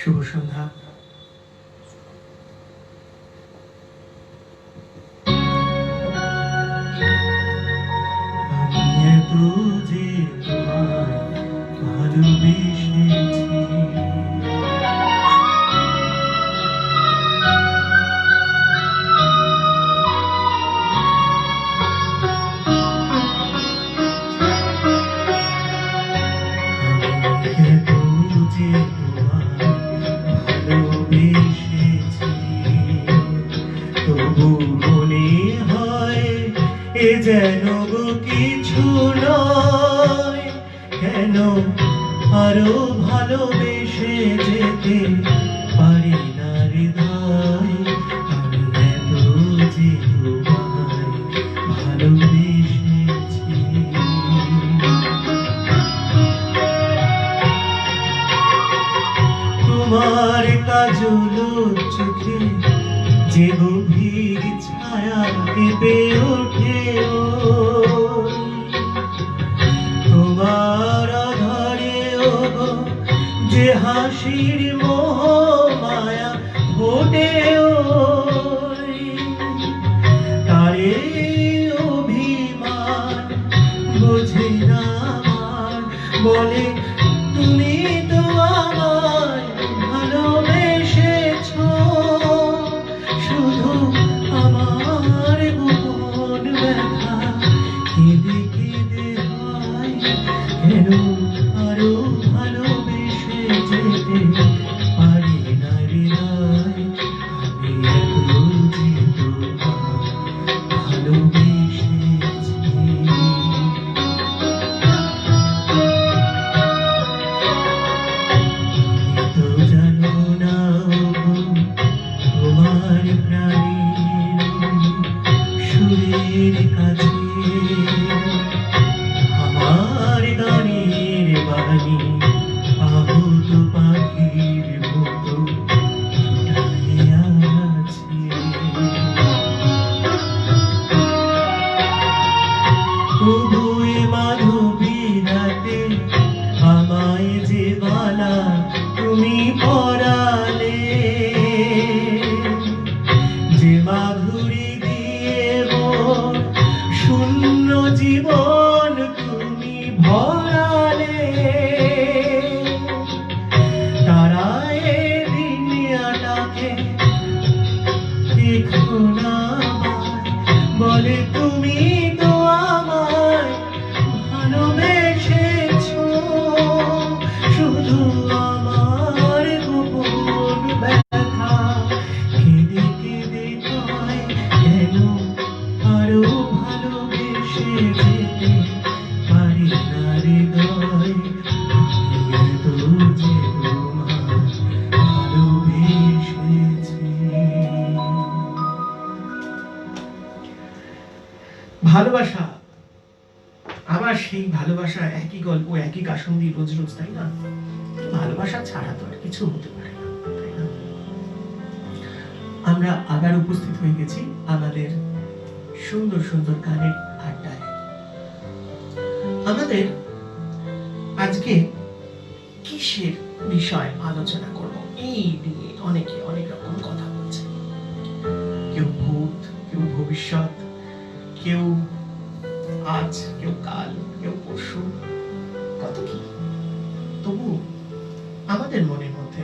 শুভ সন্ধ্যা। আমি এত যে তোমায় ভালোবেসেছি, তবু মনে হয় এ যেন কিছু নয়। কেন আরো ভালোবেসে যেতে পারি না হৃদয়? আমি এত যে তোমায় ভালোবেসেছি। তোমার কাজল চোখে যে গভীর ছায়া কেঁপে ওঠে, তোমার আধারে ওগো যে হাসির মোহ মায়া ফোটে, তারে অভিমান বোঝে না আমার, বলে তুমি তো আমায় ভালোবেসেছো। শুধু আমার গোপন ব্যথা কেঁদে কেঁদে হয়, কেন আরো ভালোবেসে যেতে পারি না হৃদয়? আমি এত যে তোমায় ভালোবেসেছি। তো জানো না তোমার প্রাণীর সুরের কাছে আমার গানের বাণী আহত পাখির মতো ফুটায়ে আছে। তবু এ মাধবী রাতে আমায় যে বালা তুমি পরালে, যে মাধুরী দিয়ে মোর শূন্য জীবন তুমি ভরালে, তারা এ দুনিয়াটাকে দেখো না বলে তুমি তো আমায় ভালোবেসেছো। শুধু আমার গোপন ব্যথা কেঁদে কেঁদে কয়, কেন আরো ভালোবেসে যেতে পারি না হৃদয়? আমি এত যে তোমায় ভালোবেসেছি। ভালোবাসা, আবার সেই ভালোবাসা, একই গল্প একই কাসন্দি রোজ রোজ, তাই না? ভালোবাসা ছাড়া তো আর কিছু হতে পারে না, তাই না? আমরা আবার উপস্থিত হয়ে গেছি আমাদের সুন্দর সুন্দর গানের আড্ডায়। আমাদের আজকে কিসের বিষয় আলোচনা করব, এই নিয়ে অনেকে অনেক রকম কথা বলছে। কেউ ভূত, কেউ ভবিষ্যৎ, কেউ আজ, কেউ কাল, কেউ পরশু, কত কি। তবু আমাদের মনের মধ্যে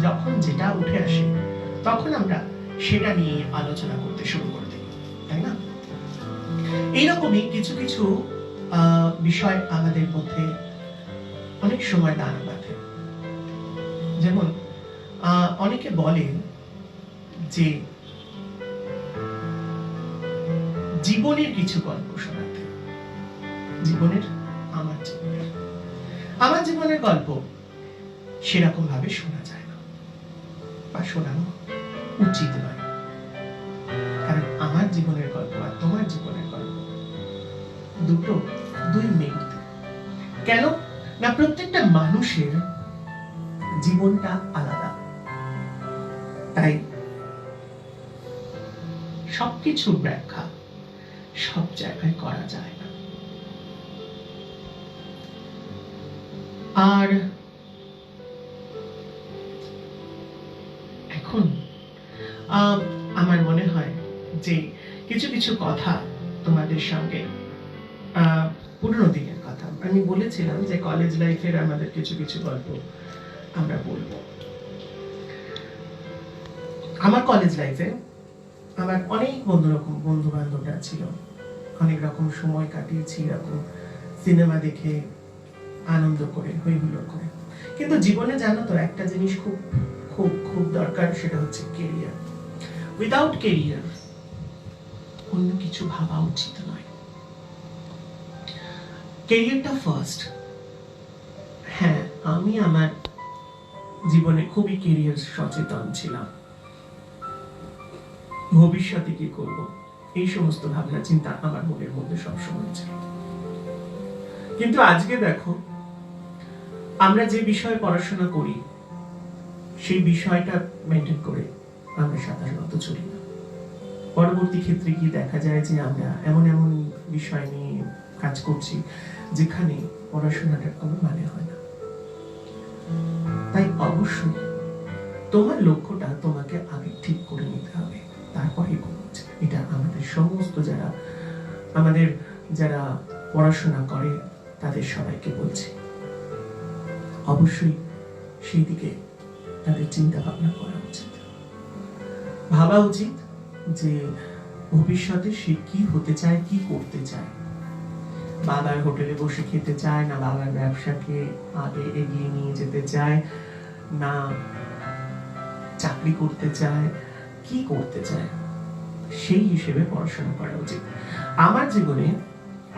যখন যেটা উঠে আসে তখন আমরা সেটা নিয়ে আলোচনা করতে শুরু করে দিই, তাই না? এইরকমই কিছু কিছু বিষয় আমাদের মধ্যে অনেক সময় দানা বাঁধে। যেমন অনেকে বলেন যে জীবনের কিছু গল্প শোনাতে, জীবনের আমার জীবনের গল্প সেরকম ভাবে শোনা যায় না বা শোনানো উচিত নয়। কারণ আমার জীবনের গল্প আর তোমার জীবনের গল্প দুই মিনিট। কেন না, প্রত্যেকটা মানুষের জীবনটা আলাদা, তাই সবকিছুর ব্যাখ্যা সব জায়গায় করা যায় না। আর আমার মনে হয় যে কিছু কিছু কথা তোমাদের সঙ্গে পুরনো দিনের কথা আমি বলেছিলাম যে কলেজ লাইফের আমাদের কিছু কিছু গল্প আমরা বলবো। আমার কলেজ লাইফে আমার অনেক বন্ধু বান্ধবরা ছিল, অনেক রকম সময় কাটিয়েছি, এরকম সিনেমা দেখে আনন্দ করে হই হুল্লোড় করে। কিন্তু জীবনে জানো তো একটা জিনিস খুব খুব খুব দরকার, সেটা হচ্ছে কেরিয়ার। উইদাউট কেরিয়ার অন্য কিছু ভাবা উচিত নয়। কেরিয়ারটা ফার্স্ট। হ্যাঁ, আমি আমার জীবনে খুবই কেরিয়ার সচেতন ছিলাম। ভবিষ্যতে কি করব এই সমস্ত ভাবনা চিন্তা আমার মনের মধ্যে সবসময় ছিল। কিন্তু আজকে দেখো, আমরা যে বিষয়ে পড়াশোনা করি সেই বিষয়টা মেনটেন করে আমরা সাধারণত চলি না। পরবর্তী ক্ষেত্রে কি দেখা যায় যে আমরা এমন এমন বিষয় নিয়ে কাজ করছি যেখানে পড়াশোনাটার কোনো মানে হয় না। তাই অবশ্যই তোমার লক্ষ্যটা তোমাকে আগে ঠিক করে নিতে হবে, তারপরে করছে। এটা আমাদের সমস্ত যারা পড়াশোনা করে তাদের সবাইকে বলছি, অবশ্যই সেই দিকে তাদের চিন্তা ভাবনা করা উচিত। ভাবা উচিত যে ভবিষ্যতে সে কি হতে চায়, কি করতে চায়। বাবার হোটেলে বসে খেতে চায়, না বাবার ব্যবসাকে আগে এগিয়ে নিয়ে যেতে চায়, না চাকরি করতে চায়, কি করতে চায়, সেই হিসেবে পড়াশোনা করা উচিত। আমার জীবনে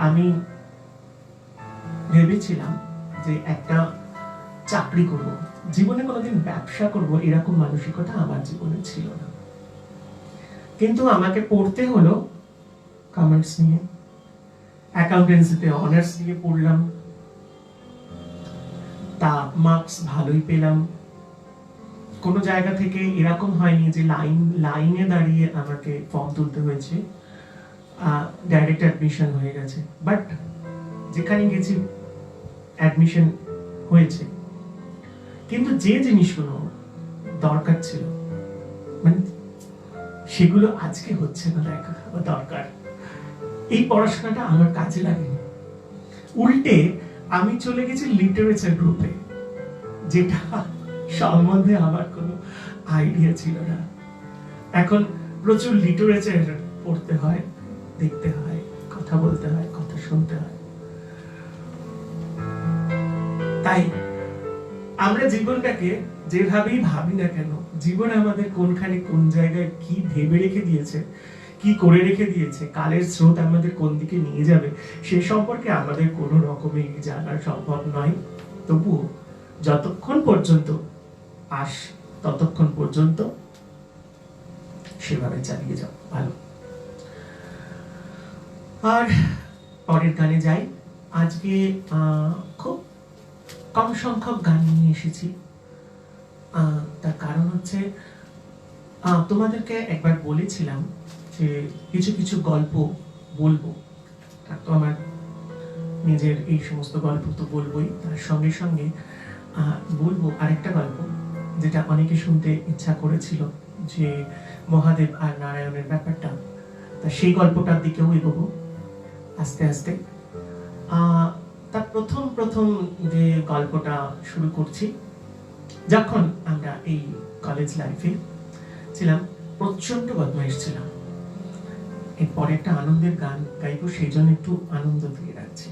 আমি ভেবেছিলাম যে একটা চাকরি করব, জীবনে কোনোদিন ব্যবসা করব, এরকম মানসিকতা আমার জীবনে ছিল না। কিন্তু আমাকে পড়তে হলো কমার্স নিয়ে, অ্যাকাউন্টেন্সিতে অনার্স নিয়ে পড়লাম, তা মার্কস ভালোই পেলাম। কোনো জায়গা থেকে এরকম হয়নি যে লাইনে দাঁড়িয়ে আমাকে ফর্ম তুলতে হয়েছে, ডাইরেক্ট অ্যাডমিশন হয়ে গেছে। বাট যেখানে গেছি অ্যাডমিশন হয়েছে, কিন্তু যে জিনিসগুলো দরকার ছিল মানে সেগুলো আজকে হচ্ছে না দেখা দরকার। এই পড়াশোনাটা আমার কাজে লাগেনি, উল্টে আমি চলে গেছি লিটারেচার গ্রুপে, যেটা সম্বন্ধে আমার কোনো আইডিয়া ছিল না। এখন প্রচুর লিটারেচার পড়তে হয়, দেখতে হয়, কথা বলতে হয়, কথা শুনতে হয়। তাই আমরা জীবনটাকে যেভাবেই ভাবি না কেন, জীবন আমাদের কোনখানে কোন জায়গায় কি ভেবে রেখে দিয়েছে, কি করে রেখে দিয়েছে, কালের স্রোত আমাদের কোন দিকে নিয়ে যাবে, সে সম্পর্কে আমাদের কোনো রকমের জানা সম্ভব নয়। তবুও যতক্ষণ পর্যন্ত ততক্ষণ পর্যন্ত সেভাবে চালিয়ে যাও, ভালো। আর পরের গানে যাই। আজকে খুব কম সংখ্যক গান নিয়ে এসেছি। তার কারণ হচ্ছে তোমাদেরকে একবার বলেছিলাম যে কিছু কিছু গল্প বলবো। তো আমার নিজের এই সমস্ত গল্প তো বলবোই, তার সঙ্গে সঙ্গে বলবো আরেকটা গল্প যেটা অনেকে শুনতে ইচ্ছা করেছিল, যে মহাদেব আর নারায়ণের ব্যাপারটা। তা সেই গল্পটার দিকেও এগোবো আস্তে আস্তে। তার প্রথম যে গল্পটা শুরু করছি, যখন আমরা এই কলেজ লাইফে ছিলাম প্রচন্ড বদমাইশ ছিলাম। এরপরে একটা আনন্দের গান গাইবো, সেই জন্য একটু আনন্দ দিয়ে রাখছি।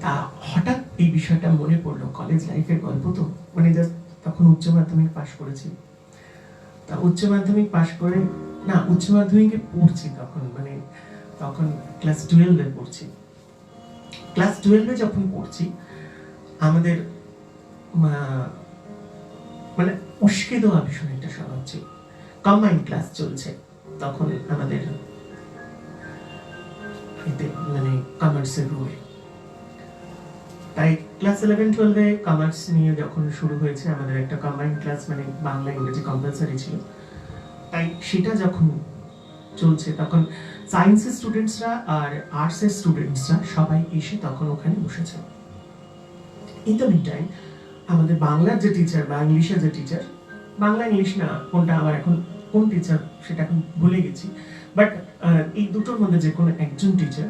তা হঠাৎ এই বিষয়টা মনে পড়লো, কলেজ লাইফের গল্প তো, মানে জাস্ট তখন উচ্চ মাধ্যমিক পাশ করেছি। তা উচ্চ মাধ্যমিক পাশ করে না, উচ্চ মাধ্যমিকে পড়ছি তখন, মানে তখন ক্লাস 12-এ পড়ছি। ক্লাস 12-এ যখন পড়ছি, আমাদের মানে উস্কে দেওয়া ভীষণ একটা স্বভাব ছিল। কম্বাইন্ড ক্লাস চলছে তখন আমাদের মানে কমার্সের রুল। তাই ক্লাস 11-12-এ কমার্স নিয়ে যখন শুরু হয়েছে, আমাদের একটা কম্বাইন্ড ক্লাস, মানে বাংলা ইংরেজি কম্পালসারি ছিল। তাই সেটা যখন চলছে, তখন সায়েন্সের স্টুডেন্টসরা আর আর্টসের স্টুডেন্টসরা সবাই এসে তখন ওখানে বসেছে। ইন দ্য মিন টাইম আমাদের বাংলার যে টিচার বা ইংলিশের যে টিচার, বাংলা ইংলিশ না কোনটা আমার এখন কোন টিচার সেটা এখন ভুলে গেছি, বাট এই দুটোর মধ্যে যে কোনো একজন টিচার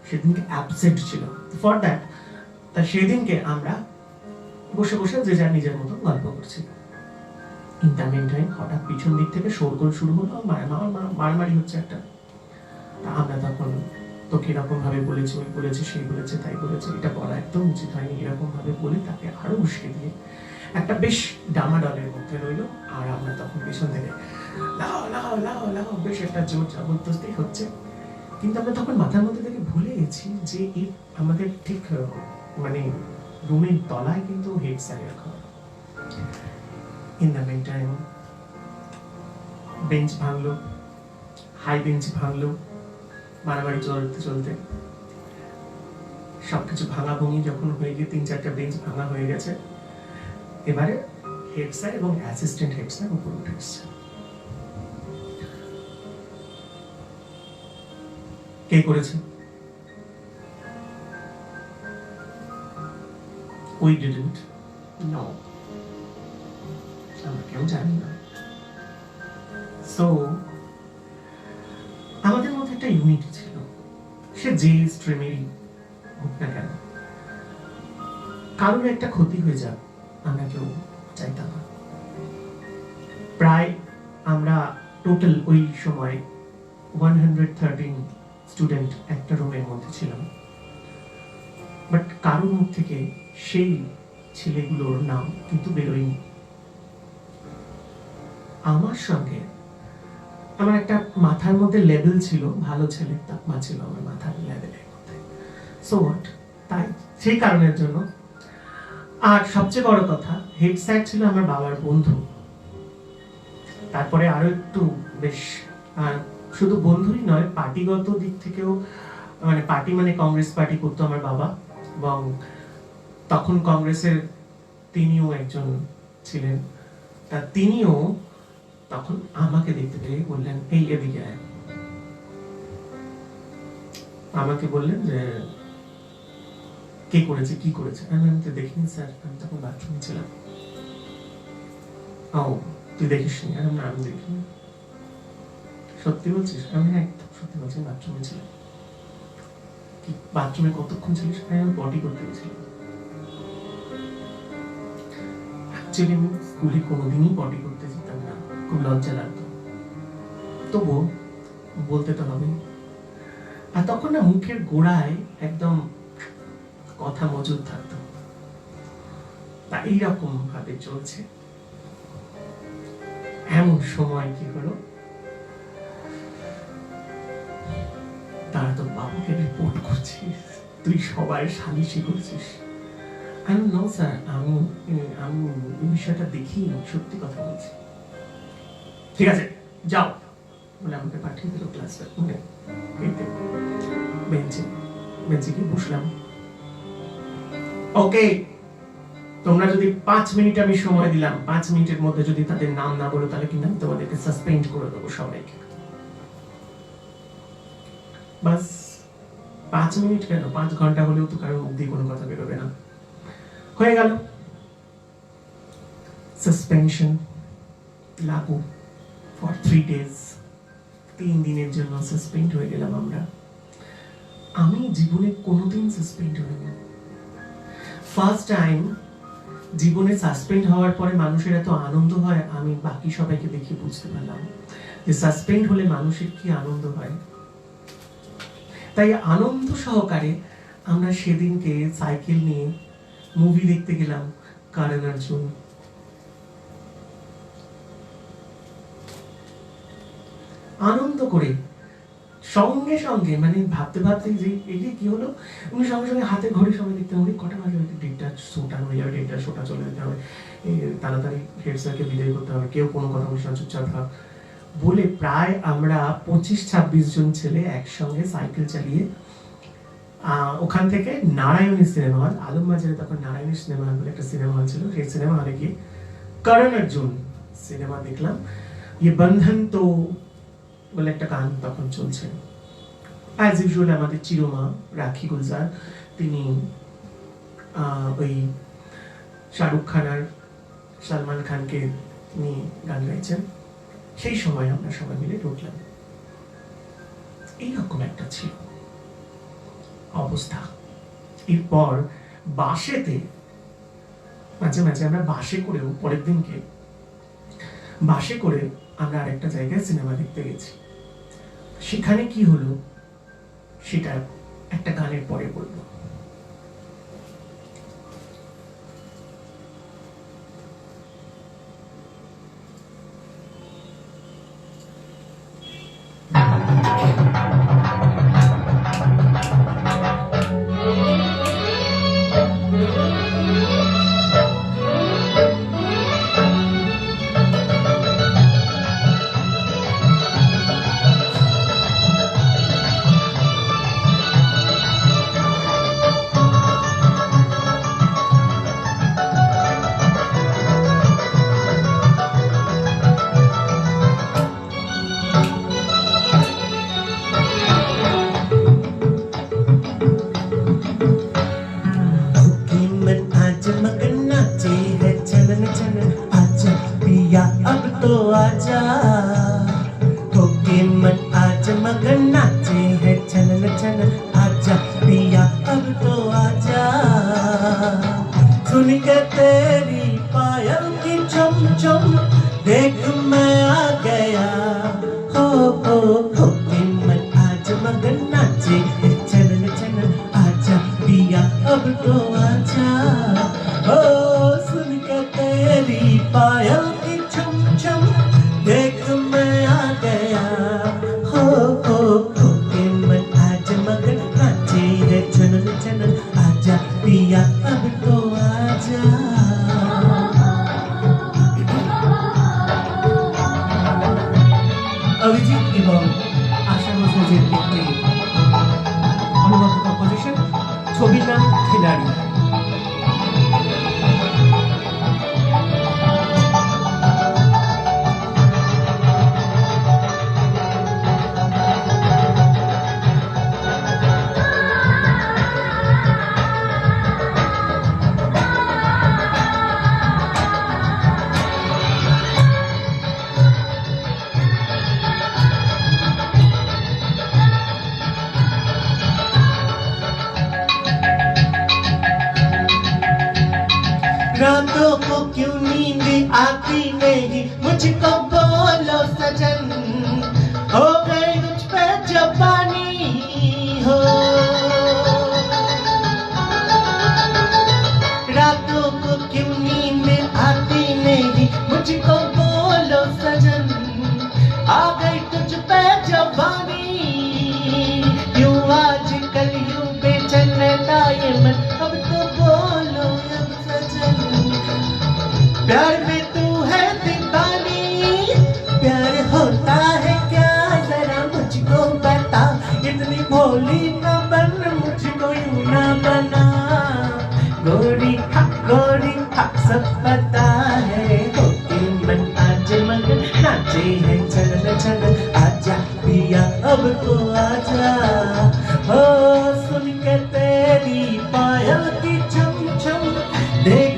সেদিনকে অ্যাবসেন্ট ছিল। ফর দ্যাট তা সেদিনকে আমরা বসে বসে যে যার নিজের মতো গল্প করছি। ইন দ্য মিন টাইম হঠাৎ পিছন দিক থেকে শোরগোল শুরু হলো, মারামারি হচ্ছে একটা। আমরা তখন তো কিরকম ভাবে বলেছি, ওই বলেছে, সেই বলেছে, তাই বলেছে, এটা বলা একদম উচিত হয়নি, এরকম ভাবে বলে তাকে আরো উস্কে দিয়ে একটা বেশ ডামাডলের মধ্যে রইলো। আর আমরা তখন পেছন থেকে লাও লাও লাও লাও বেশ একটা জোর জবরদস্তি হচ্ছে। কিন্তু আমরা তখন মাথার মধ্যে থেকে ভুলে গেছি যে এই আমাদের ঠিক মানে রুমের তলায় কিন্তু হেড স্যারের ঘর। In the mean time bench ভাঙলো, হাই বেঞ্চ ভাঙলো, মারামারি চলতে চলতে সবকিছু ভাঙা ভঙি যখন হয়ে গিয়ে 3-4টা বেঞ্চ ভাঙা হয়ে গেছে, এবারে হেড স্যার এবং অ্যাসিস্ট্যান্ট হেড স্যার উপরে উঠে এসছে। কে করেছে? We didn't know. আমরা কেউ জানি না। সো আমাদের মধ্যে একটা ইউনিটি ছিল, সে যে স্ট্রিমেরই হোক না কেন, কারোর একটা ক্ষতি হয়ে যাক আমরা কেউ চাইতাম না। প্রায় আমরা টোটাল ওই সময় 113 স্টুডেন্ট একটা রুমের মধ্যে ছিলাম, বাট কারোর মুখ থেকে সেই ছেলেগুলোর নাম কিন্তু বেরোয়নি। আমার সঙ্গে আমার একটা মাথার মধ্যে লেভেল ছিল, ভালো ছেলের তাকমা ছিল আমার মাথার লেভেলের মধ্যে। সো হোয়াট, তাই সেই কারণের জন্য। আর সবচেয়ে বড় কথা, হেড স্যার ছিল আমার বাবার বন্ধু। তারপরে আরো একটু বেশ শুধু বন্ধুই নয়, পার্টিগত দিক থেকেও, মানে পার্টি মানে কংগ্রেস পার্টি করতো আমার বাবা, এবং তখন কংগ্রেসের তিনিও একজন ছিলেন। তা তিনিও তখন আমাকে দেখতে পেয়ে বললেন, এই এদিকে আয়। আমাকে বললেন যে কে করেছে, কি করেছে। আমি তো দেখিনি স্যার, আমি তখন বাথরুমে ছিলাম। ও তুই দেখিসনি? না আমি দেখিনি। সত্যি বলছিস? আমি একদম সত্যি বলছি, বাথরুমে ছিলাম। কি বাথরুমে কতক্ষণ ছিলিস? আমি পটি করতে গেছিলাম। অ্যাকচুয়ালি আমি স্কুলে কোনোদিনই পটি করতে যেতাম না, খুব লজ্জা লাগতো, তবুও বলতে তো হবে। আর তখন না মুখের গোড়ায় একদম কথা মজুদ থাকতো। তা এইরকম ভাবে চলছে। এমন সময় কি হলো, তারা তো বাবুকে রিপোর্ট করছিস, তুই সবাই সালিশি করছিস। আমি নো স্যার, আমি এই বিষয়টা দেখি, সত্যি কথা বলছি। ঠিক আছে যাও বলে আমাকে পাঠিয়ে দিল ক্লাসে, মানে বেঞ্চে গিয়ে বসলাম। ওকে, তোমরা যদি 5 মিনিট আমি সময় দিলাম, 5 মিনিটের মধ্যে যদি তাদের নাম না বলো, তাহলে কিন্তু আমি তোমাদেরকে সাসপেন্ড করে দেবো সবাইকে। বাস 5 মিনিট কেন, 5 ঘন্টা হলেও তো কারোর মুখ দিয়ে কোনো কথা বেরোবে না। হয়ে গেল, সাসপেনশন লাগু ফর 3 days। 3 দিনের জন্য সাসপেন্ড হয়ে গেলাম আমরা। আমি জীবনে কোনোদিন সাসপেন্ড হইনি। ফার্স্ট টাইম জীবনে সাসপেন্ড হওয়ার পরে মানুষের এত আনন্দ হয়, আমি বাকি সবাইকে দেখে বুঝতে পারলাম যে সাসপেন্ড হলে মানুষের কি আনন্দ হয়। তাই আনন্দ সহকারে আমরা সেদিনকে সাইকেল নিয়ে মুভি দেখতে গেলাম, কারণ অর্জুন। আনন্দ করে সঙ্গে সঙ্গে, মানে ভাবতে ভাবতে যে এই কি হলো, উনি সঙ্গে সঙ্গে হাতে ঘড়ি সময় দেখতে হবে, কটা বাজে, 1:30 শোটা হয়ে যাবে, 1:30 শোটা চলে যেতে হবে, তাড়াতাড়ি হেড স্যারকে বিদায় করতে হবে, কেউ কোনো কথা বলিস না, চুপচাপ থাক বলে প্রায় আমরা 25-26 জন ছেলে একসঙ্গে সাইকেল চালিয়ে ওখান থেকে নারায়ণী সিনেমা হল, আলমবাজারে তখন নারায়ণী সিনেমা হল বলে একটা সিনেমা হল ছিল, সেই সিনেমা হলে গিয়ে করণ অর্জুন সিনেমা দেখলাম। ইয়ে বন্ধন তো বলে একটা গান তখন চলছে। অ্যাজ ইউজুয়াল আমাদের চিরমা রাখি গুলজার, তিনি ওই শাহরুখ খান আর সালমান খানকে নিয়ে গান গাইছেন। সেই সময় আমরা সবাই মিলে ঢুকলাম। এইরকম একটা ছিল অবস্থা। এরপর বাসেতে মাঝে মাঝে আমরা বাসে করেও পরের দিনকে বাসে করে আমরা আরেকটা জায়গায় সিনেমা দেখতে গেছি। সেখানে কি হলো সেটা একটা গানের পরে বলবো। अब तो आजा होके मन आज मगन नाचे है चलन चलन आजा पिया अब तो आजा सुन के तेरी पायल की चम चम देख मैं आ गया होके मन आज मगन नाचे है चलन चलन आजा पिया अब तो आजा हो सुन के तेरी पायल देख मैं आ गया हो के मन आज मगन नाचे है चलन चलन आजा पिया अब तो आजा। অরিজিৎ এবং আশা ভোসলের একটি অনুবাদ কম্পোজিশন, ছবির নাম খিলাড়ি। रातों को क्यों नींद आती नहीं मुझको बोलो सजन हो गई मुझ पे जबानी हो रातों को क्यों नींद आती नहीं मुझको बोलो सजन आ गई तुझ पे जबानी क्यों आज कल यूं बेचैन रहता ये मन अब तो बोलो प्यार में तू है दीवानी प्यार होता है क्या जरा मुझको बता इतनी भोली न बन मुझको यूं न बना गोरी हक सब पता है होके मन आज मगन नाचे है चलन चलन आजा पिया अब तो आजा हो सुन के तेरी पायल की चम चम देख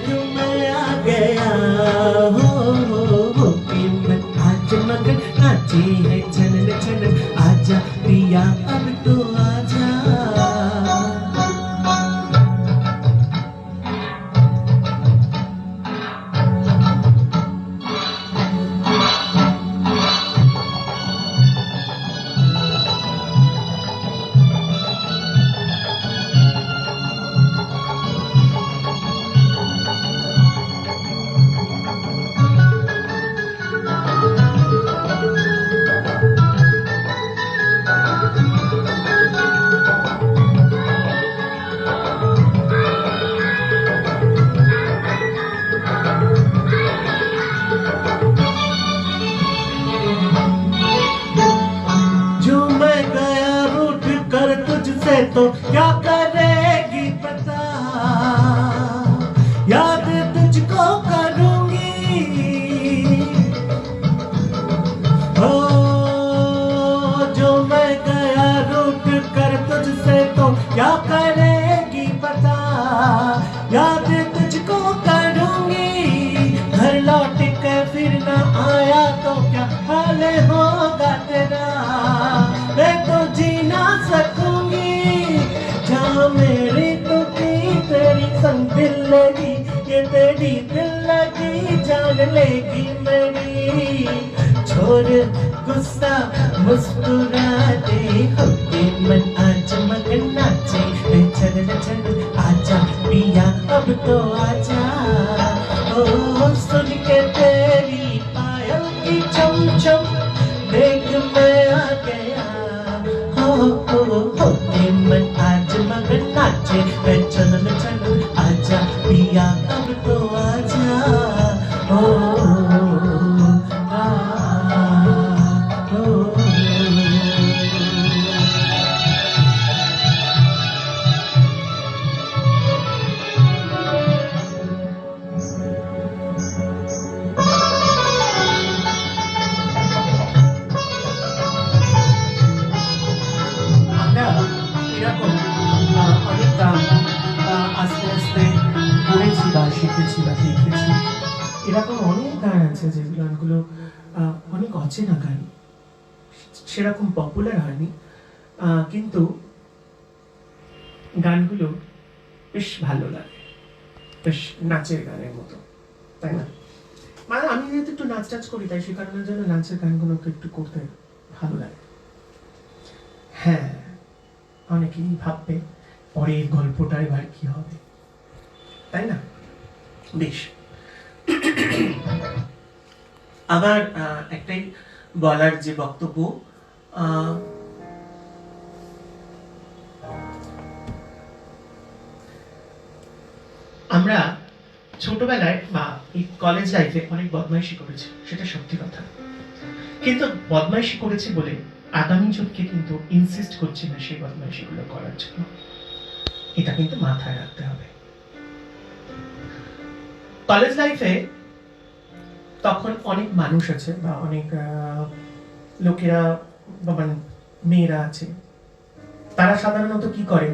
मगन नाचे है चलन चलन आजा पिया अब तो आजा। तो क्या करेगी पता याद तुझको करूंगी हो जो मैं गया रूठ कर तुझसे तो क्या करेगी पता याद तुझको करूंगी घर लौट कर फिर न आया तो क्या हाल दिल होगा तेरा मैं तो जी ना सकूंगी जहाँ मेरी तो की तेरी संग दिल लगी ये तेरी दिल लगी जान लेगी मेरी छोड़ गुस्सा मुस्कुरा दे होके मन आज मगन नाचे चल चल आजा पिया अब तो आजा ओ सुन के तेरी पायल की चम चम देख मैं आ गया होके मन आज मगन नाचे चल चल आजा पिया अब तो आजा ओ শিখেছি বা দেখেছি এরকম অনেক গান আছে যে গানগুলো অনেক অচেনা গান সেরকম পপুলার হয়নি কিন্তু গানগুলো বেশ ভালো লাগে বেশ নাচের গানের মতো তাই না মানে আমি যেহেতু একটু নাচ টাচ করি তাই সে কারণের জন্য নাচের গানগুলোকে একটু করতে ভালো লাগে হ্যাঁ অনেকেই ভাববে পরের গল্পটা এবার কি হবে তাই না বেশ আবার একটাই বলার যে বক্তব্য আমরা ছোটবেলায় বা এই কলেজ লাইফে অনেক বদমাইশি করেছি সেটা সত্যি কথা কিন্তু বদমাইশি করেছি বলে আগামী জনকে কিন্তু ইনসিস্ট করছি না সেই বদমাইশিগুলো করার জন্য এটা কিন্তু মাথায় রাখতে হবে কলেজ লাইফে তখন অনেক মানুষ আছে বা অনেক লোকেরা বা মেয়েরা আছে তারা সাধারণত কি করে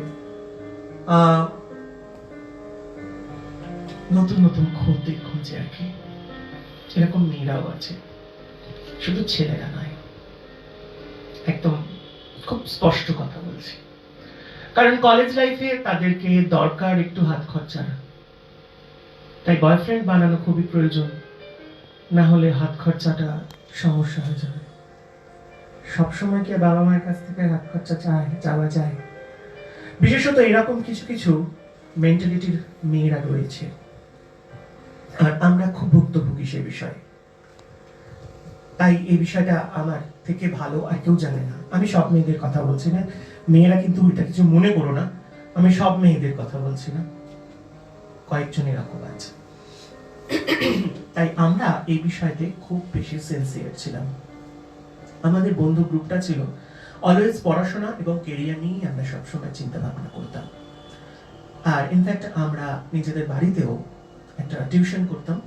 নতুন নতুন খোঁজে আর কি এরকম মেয়েরাও আছে শুধু ছেলেরা নয় একদম খুব স্পষ্ট কথা বলছি কারণ কলেজ লাইফে তাদেরকে দরকার একটু হাত খরচার তাই বয়ফ্রেন্ড বানানো খুবই প্রয়োজন না হলে হাত খরচাটা সমস্যা হয়ে যাবে সবসময় কি বাবা মায়ের কাছ থেকে হাত খরচা চাওয়া যায় বিশেষত এরকম কিছু কিছু মেন্টালিটির মেয়েরা রয়েছে আর আমরা খুব ভুক্তভোগী সে বিষয়ে তাই এই বিষয়টা আমার থেকে ভালো আর কেউ জানে না আমি সব মেয়েদের কথা বলছি না মেয়েরা কিন্তু এটা কিছু মনে করো না আমি সব মেয়েদের কথা বলছি না কয়েকজন এরকম আছে তাই আমরা এই বিষয়তে খুব বেশি সেন্সিয়ার ছিলাম আমাদের বন্ধু গ্রুপটা ছিল অলওয়েজ পড়াশোনা এবং ক্যারিয়ার নিয়ে আমরা সবসময় চিন্তা ভাবনা করতাম আর ইনফ্যাক্ট আমরা নিজেদের বাড়িতেও একটা টিউশন করতাম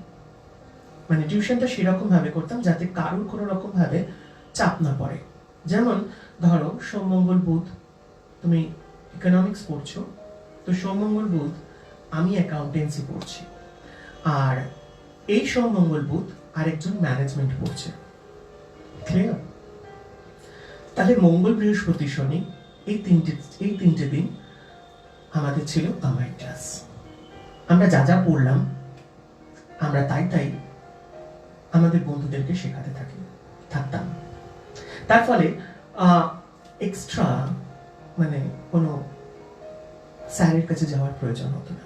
মানে টিউশনটা সেরকম ভাবে করতাম যাতে কারোর কোনো রকম ভাবে চাপ না পড়ে যেমন ধরো সোম মঙ্গল বুধ তুমি ইকোনমিক্স পড়ছো তো সোম মঙ্গল বুধ আমি অ্যাকাউন্টেন্সি পড়ছি আর এই সোম মঙ্গল বুধ আরেকজন ম্যানেজমেন্ট পড়ছে ক্লিয়ার তাহলে মঙ্গল বৃহস্পতি শনি এই তিনটে দিন আমাদের ছিল কম্বাইন্ড ক্লাস আমরা যা যা পড়লাম আমরা তাই আমাদের বন্ধুদেরকে শেখাতে থাকতাম তার ফলে এক্সট্রা মানে কোনো স্যারের কাছে যাওয়ার প্রয়োজন হতো না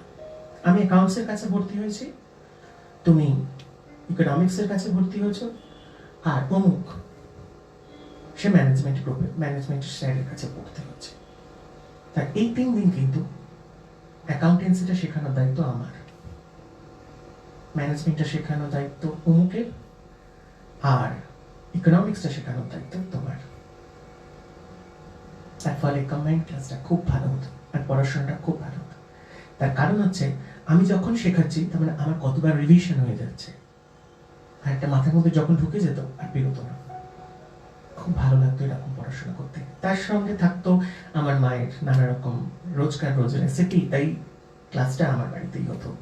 আমি অ্যাকাউন্টসের কাছে ভর্তি হয়েছি তুমি ইকোনমিক্সের কাছে ভর্তি হয়েছো আর অমুক সে ম্যানেজমেন্ট গ্রুপে ম্যানেজমেন্ট স্যারের কাছে পড়তে হচ্ছে তাই এই 3 দিন কিন্তু অ্যাকাউন্টেন্সিটা শেখানোর দায়িত্ব আমার ম্যানেজমেন্টটা শেখানোর দায়িত্ব অমুকের আর ইকোনমিক্সটা শেখানোর দায়িত্ব তোমার তার ফলে কম্বাইন্ড ক্লাসটা খুব ভালো হতো আর পড়াশোনাটা খুব ভালো হতো তার কারণ হচ্ছে আমি যখন শেখাচ্ছি তার মানে আমার কতবার রিভিশন হয়ে যাচ্ছে আর একটা মাথার মধ্যে যখন ঢুকে যেত আর বেরোতো না খুব ভালো লাগতো এরকম পড়াশোনা করতে তার সঙ্গে থাকতো আমার মায়ের নানা রকম রোজকার রেসিপি তাই ক্লাসটা আমার বাড়িতেই হতো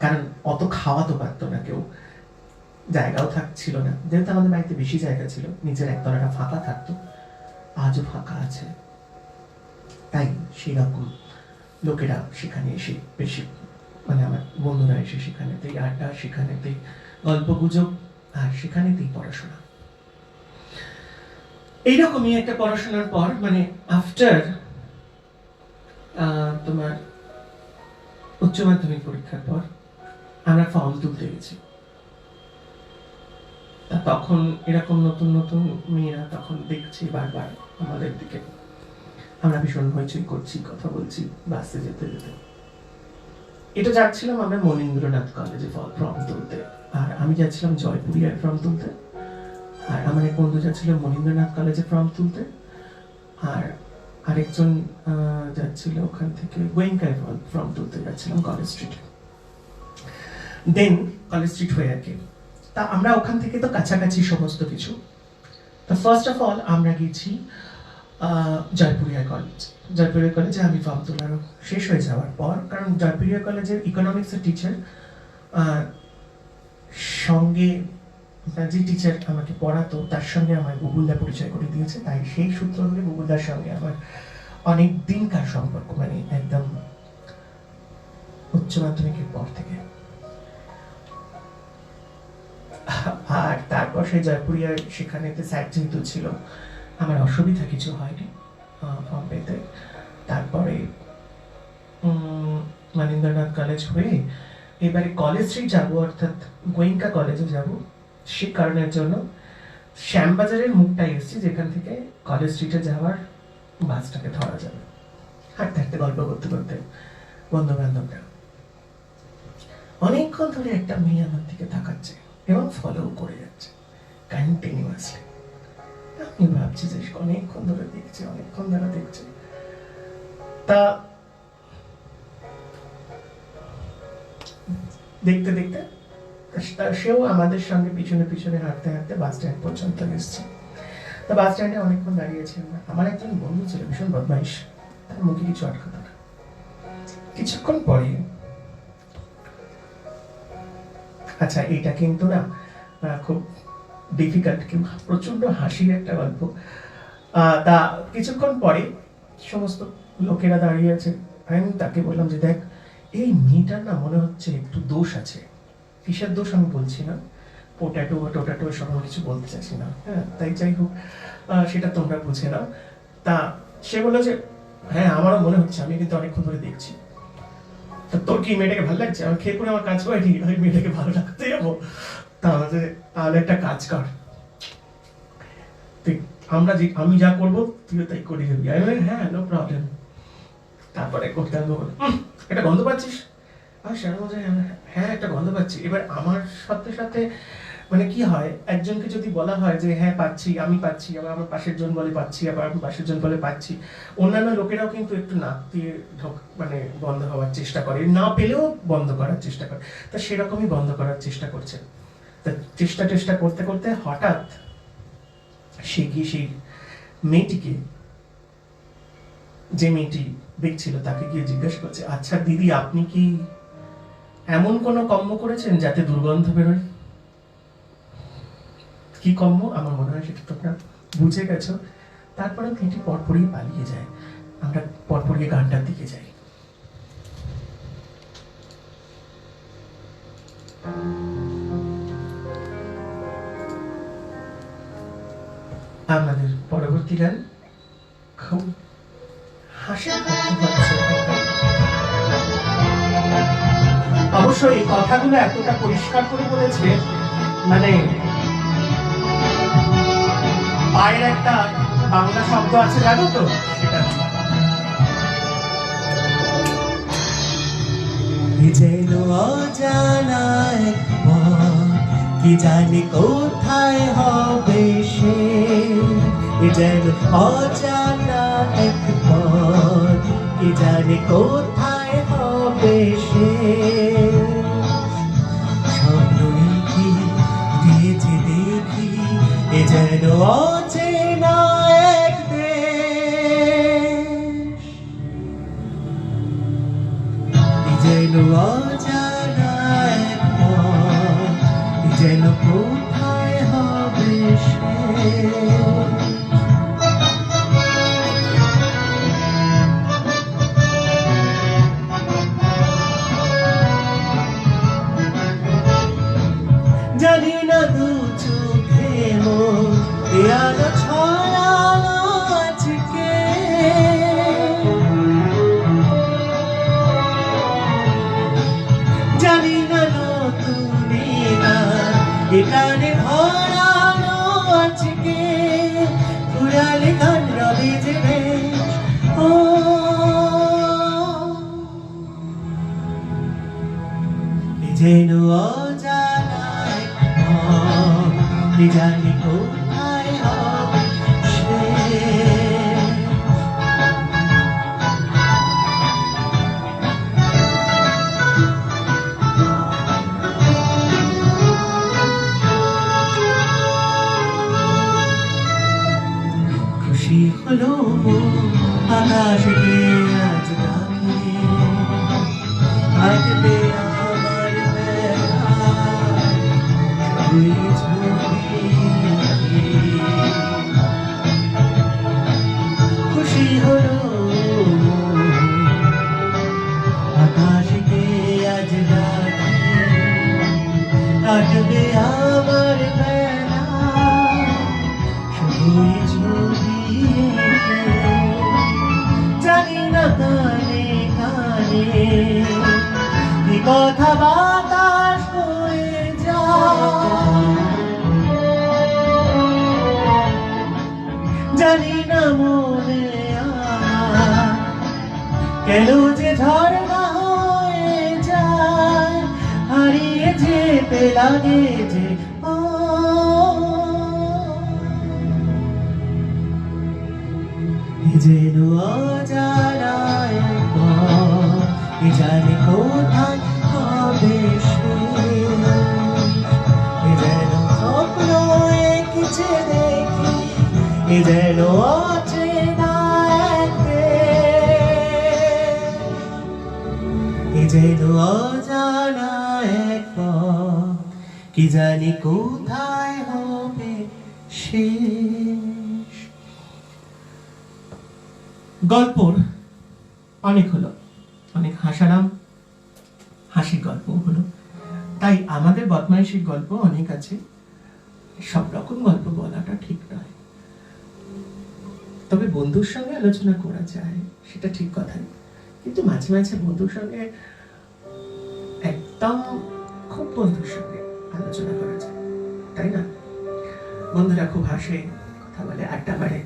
কারণ অত খাওয়াতে পারতো না কেউ জায়গাও থাকছিল না, যেহেতু আমাদের বাড়িতে বেশি জায়গা ছিল, নিচের একতলাটা ফাঁকা থাকতো, আজও ফাঁকা আছে। তাই সেরকম লোকেরা সেখানে এসে বেশি, মানে আমার বন্ধুরা এসে সেখানেতেই আড্ডা, সেখানেতেই গল্প গুজব, আর সেখানেতেই পড়াশোনা। এইরকমই একটা পড়াশোনার পর, মানে আফটার তোমার উচ্চ মাধ্যমিক পরীক্ষার পর আমরা ফর্ম তুলতে গেছি। তখন এরকম নতুন নতুন মেয়েরা তখন দেখছি বারবার আমাদের দিকে, আমরা ভীষণ হইচই করছি, কথা বলছি বাসে যেতে যেতে। এটা যাচ্ছিলাম আমরা মনীন্দ্রনাথ কলেজে ফর্ম তুলতে, আর আমি যাচ্ছিলাম জয়পুরিয়ায় ফর্ম তুলতে, আর আমার এক বন্ধু যাচ্ছিল মনীন্দ্রনাথ কলেজে ফর্ম তুলতে, আর আরেকজন যাচ্ছিল ওখান থেকে গোয়েঙ্কায় ফর্ম তুলতে যাচ্ছিলাম কলেজ স্ট্রিটে। দেন কলেজ স্ট্রিট হয়ে আর কি, তা আমরা ওখান থেকে তো কাছাকাছি সমস্ত কিছু। তা ফার্স্ট অফ অল আমরা গেছি জয়পুরিয়া কলেজ। জয়পুরিয়া কলেজে আমি ফর্ম তোলার শেষ হয়ে যাওয়ার পর, কারণ জয়পুরিয়া কলেজের ইকোনমিক্সের টিচার সঙ্গে, যে টিচার আমাকে পড়াতো তার সঙ্গে আমার গুগলদা পরিচয় করে দিয়েছে, তাই সেই সূত্র ধরে গুগলদার সঙ্গে আমার অনেক দিনকার সম্পর্ক, মানে একদম উচ্চ মাধ্যমিকের পর থেকে। আর তারপর সেই জয়পুরিয়ার সেখানেতে স্যার যেহেতু ছিল, আমার অসুবিধা কিছু হয়নি ফর্ম পেতে। তারপরে মনীন্দ্রনাথ কলেজ হয়ে এবারে কলেজ স্ট্রিট যাবো, অর্থাৎ গোয়েঙ্কা কলেজে যাব। সে কারণের জন্য শ্যামবাজারের মুখটাই এসেছি, যেখান থেকে কলেজ স্ট্রিটে যাওয়ার বাসটাকে ধরা যাবে। হাঁটতে হাঁটতে গল্প করতে করতে বন্ধু বান্ধবরা, অনেকক্ষণ ধরে একটা মেয়ে আমার দিকে তাকাচ্ছে এবং ফলো করে যাচ্ছে কন্টিনিউয়াসলি। আমি ভাবছি যে অনেকক্ষণ ধরে দেখছি, অনেকক্ষণ ধরে দেখছি। তা দেখতে দেখতে সেও আমাদের সঙ্গে পিছনে পিছনে হাঁটতে হাঁটতে বাস স্ট্যান্ড পর্যন্ত এসছে। তা বাস স্ট্যান্ডে অনেকক্ষণ দাঁড়িয়েছি আমরা। আমার একজন বন্ধু ছিল ভীষণ বদমাইশ, তার মুখে কিছু আটকাতো না। কিছুক্ষণ পরে, আচ্ছা এটা কিন্তু না খুব ডিফিকাল্ট, কিন্তু প্রচন্ড হাসির একটা গল্প। তা কিছুক্ষণ পরে সমস্ত লোকেরা দাঁড়িয়ে আছে, আমি তাকে বললাম যে দেখ, এই মেয়েটার না মনে হচ্ছে একটু দোষ আছে। কিসের দোষ আমি বলছি না, পোটাটো টোটাটো সব কিছু বলতে চাইছি না, হ্যাঁ, তাই যাই হোক সেটা তোমরা বুঝে নাও। তা সে বললো যে হ্যাঁ আমারও মনে হচ্ছে, আমি কিন্তু অনেকক্ষণ ধরে দেখছি। তা তোর কি মেয়েটাকে ভালো লাগছে? আমার খেয়ে পরে আমার কাজ করেনি, ওই মেয়েটাকে ভালো লাগতে যাবো? তাহলে একটা কাজ কর, আমি যা করবো তুইও তাই করে যাবি। হ্যাঁ নো প্রবলেম। তারপরে করতে হবে, একটা গন্ধ পাচ্ছিস? হ্যাঁ একটা গন্ধ পাচ্ছি। এবার আমার সাথে সাথে মানে কি হয়, একজনকে যদি বলা হয় যে হ্যাঁ পাচ্ছি, আমি পাচ্ছি, আবার আমার পাশের জন বলে পাচ্ছি, আবার আমার পাশের জন বলে পাচ্ছি, অন্যান্য লোকেরাও কিন্তু একটু নাক দিয়ে মানে বন্ধ হওয়ার চেষ্টা করে, না পেলেও বন্ধ করার চেষ্টা করে। তা সেরকমই বন্ধ করার চেষ্টা করছে। তা চেষ্টা করতে করতে হঠাৎ সে গিয়ে সেই মেয়েটিকে, যে মেয়েটি দেখছিল তাকে গিয়ে জিজ্ঞাসা করছে, আচ্ছা দিদি আপনি কি এমন কোনো কর্ম করেছেন যাতে দুর্গন্ধ বেরোয়? কি কর্ম? আমার মনে হয় সেটা তোমরা বুঝে গেছো। তারপরে মেয়েটি পরপরই পালিয়ে যায়। আমরা পরপরই গানটার দিকে যাই। আমাদের পরবর্তী গান খুব হাসির অবশ্যই এই কথাগুলো এতটা পরিষ্কার করে বলেছে, মানে পায়ের একটা বাংলা শব্দ আছে জানো তো, সেটা যেন অজানা এক পথ, কি জানি কোথায় হবে সে। যেন অজানা এক পথ, কি জানি কোথায় হবে সে। স্বপ্নই কি দিয়েছে দেখি, এ যেন অচেনা এক দেশ। যেন অজানা এক পথ, যেন যেন অজানা এক পথ, কি জানি কোথায় হবে শেষ। খুশি হলো আকাশকে আজ ডাকে, হাঁটবে আমার বেলায় ওই ছবি আঁকে। খুশি হলো আকাশকে আজ ডাকে, হাঁটবে আমার বেলায় ওই ছবি এঁকে। জানি না কানে কানে কি কথা বাতাস করে যায়, জানি না মনে আমার কেন যে ঝর্ণা হয়ে যায়, হারিয়ে যেতে লাগে যে যেন অজানা এক পথ, কে জানে কোথায় হবে শেষ। এ যেন স্বপ্ন এঁকেছে দেখি, এ যেন অচেনা এক দেশ। এ যেন অজানা এক পথ, কি জানি কোথায় হবে শেষ। গল্পর অনেক হলো, অনেক হাসালাম, হাসির গল্প হলো, তাই আমাদের বদমাইশির গল্প অনেক আছে। সব রকম গল্প বলাটা ঠিক নয়, তবে বন্ধুর সঙ্গে আলোচনা করা যায় সেটা ঠিক কথাই, কিন্তু মাঝে মাঝে বন্ধুর সঙ্গে একদম খুব বন্ধুর সঙ্গে আলোচনা করা যায়, তাই না? বন্ধুরা খুব হাসে, কথা বলে, আড্ডা মারে,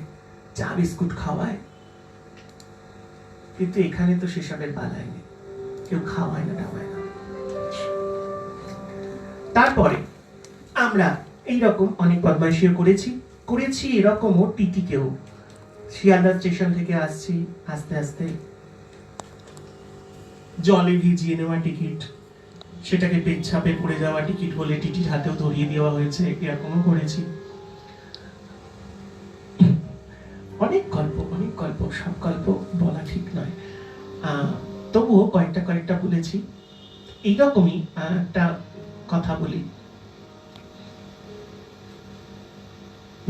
চা বিস্কুট খাওয়ায়, কিন্তু এখানে তো সেসবের বালাই নেই, কেউ খাওয়ায় না টাওয়ায় না। তারপরে আমরা এইরকম অনেক বদমাইশিও করেছি এরকমও টিটিকেও। শিয়ালদা স্টেশন থেকে আসছি, আস্তে আস্তে জলে ভিজিয়ে নেওয়া টিকিট, সেটাকে পেচ্ছাপে পড়ে যাওয়া টিকিট বলে টিটির হাতেও ধরিয়ে দেওয়া হয়েছে, এরকমও করেছি। অনেক গল্প, সব গল্প বলা ঠিক নয়, তবুও কয়েকটা বলেছি। এইরকমই একটা কথা বলি,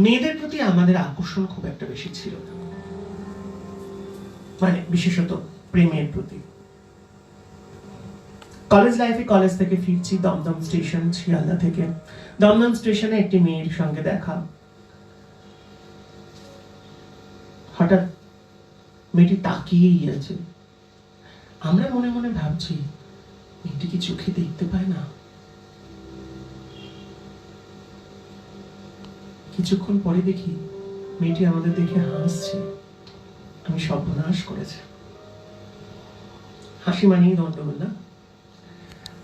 মেয়েদের প্রতি আমাদের আকর্ষণ খুব একটা বেশি ছিল না, মানে বিশেষত প্রেমের প্রতি। কলেজ লাইফে কলেজ থেকে ফিরছি দমদম স্টেশন, শিয়ালদা থেকে। দমদম স্টেশনে একটি মেয়ের সঙ্গে দেখা, হঠাৎ মেয়েটি তাকিয়েই আছে। আমরা মনে মনে ভাবছি, মেয়েটি কি চোখে দেখতে পায় না? কিছুক্ষণ পরে দেখি মেয়েটি আমাদের দেখে হাসছে। আমি সর্বনাশ করেছে, হাসি মানিয়ে গন্ডগোল না?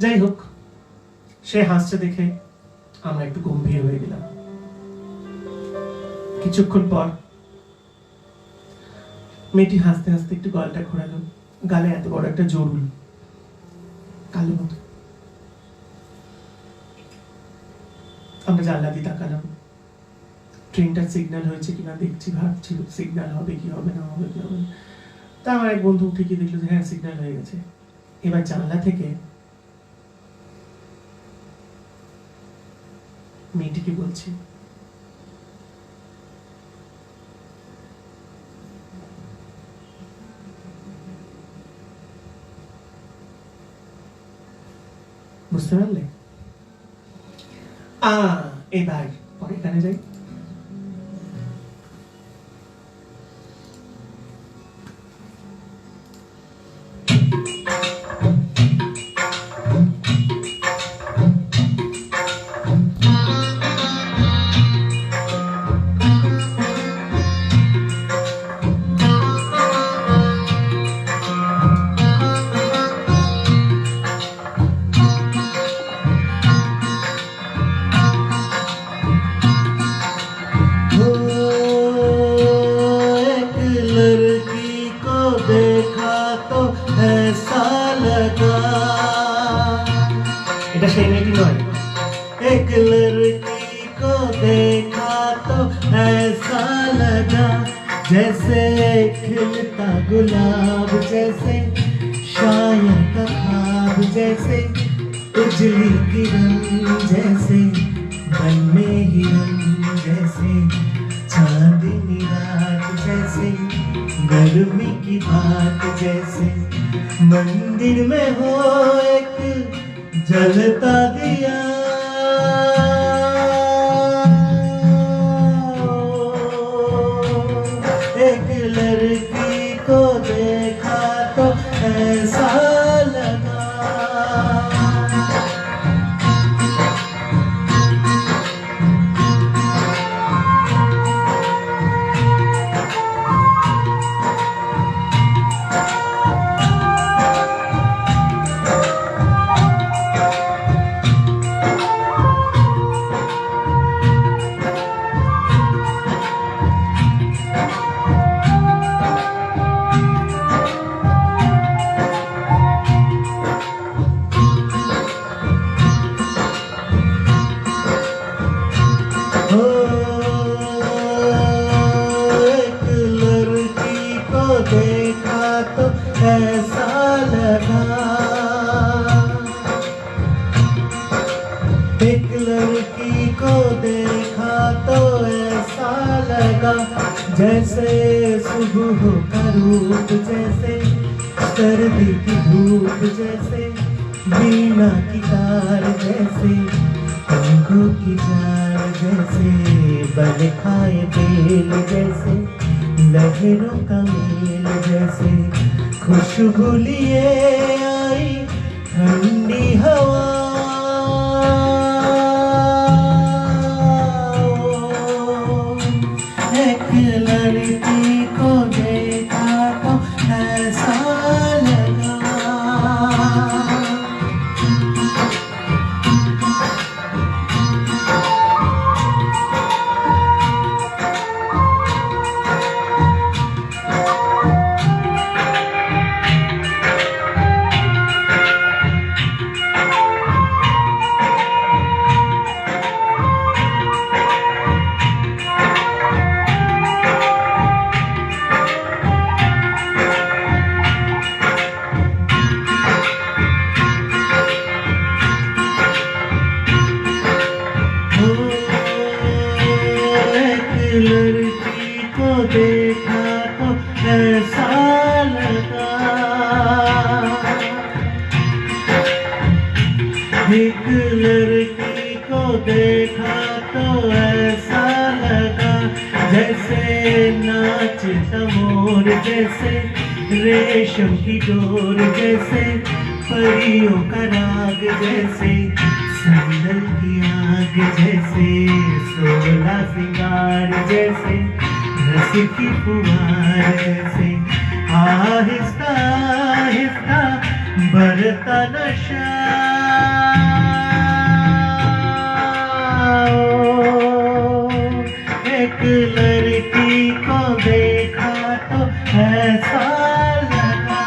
যাই হোক, সে হাসছে দেখে আমরা একটু গম্ভীর হয়ে গেলাম। কিছুক্ষণ পর মেয়েটি হাসতে হাসতে একটু গলাটা ঘোরালো, গালে এত বড় একটা জরুল, কালো মতো। আমরা জানলা দিয়ে তাকালাম, ট্রেনটার সিগন্যাল হয়েছে কিনা দেখছি, ভাবছি সিগন্যাল হবে কি হবে না হবে কি হবে। তা আমার এক বন্ধু উঠে গিয়ে দেখলো যে হ্যাঁ সিগন্যাল হয়ে গেছে। এবার জানলা থেকে মেয়েটিকে বলছি, বুঝতে পারলে? এবার পরে এখানে যাই। এটা সেই মেয়েটি নয়। एक लड़की को देखा तो ऐसा लगा जैसे खिलता गुलाब, जैसे शायर का ख्वाब, जैसे उजली किरण, जैसे बन में हिरन, जैसे चांदनी रात, जैसे गर्मी की बात, जैसे मंदिर में हो एक जलता दिया। एक लड़की को देखा तो ऐसा लगा। एक लड़की को देखा तो ऐसा लगा, एक लड़की को देखा तो ऐसा लगा जैसे सुबह का रूप, जैसे सर्दी की धूप, जैसे वीणा की तार, जैसे पंखों की जार, जैसे बल खाए बेल, जैसे लहरों का मेल, जैसे खुशबू लिए आई ठंडी हवा। एक लड़की को देखा तो ऐसा लगा। लड़की को देखा तो ऐसा लगा, एक लड़की को देखा तो ऐसा लगा जैसे नाचता मोर, जैसे रेशम की डोर, जैसे परियों का राग, जैसे संदल की आग, जैसे सोलह सिंगार, जैसे रस की फुहार, जैसे आहिस्ता आहिस्ता बढ़ता नशा। एक लड़की को देखा तो ऐसा लगा,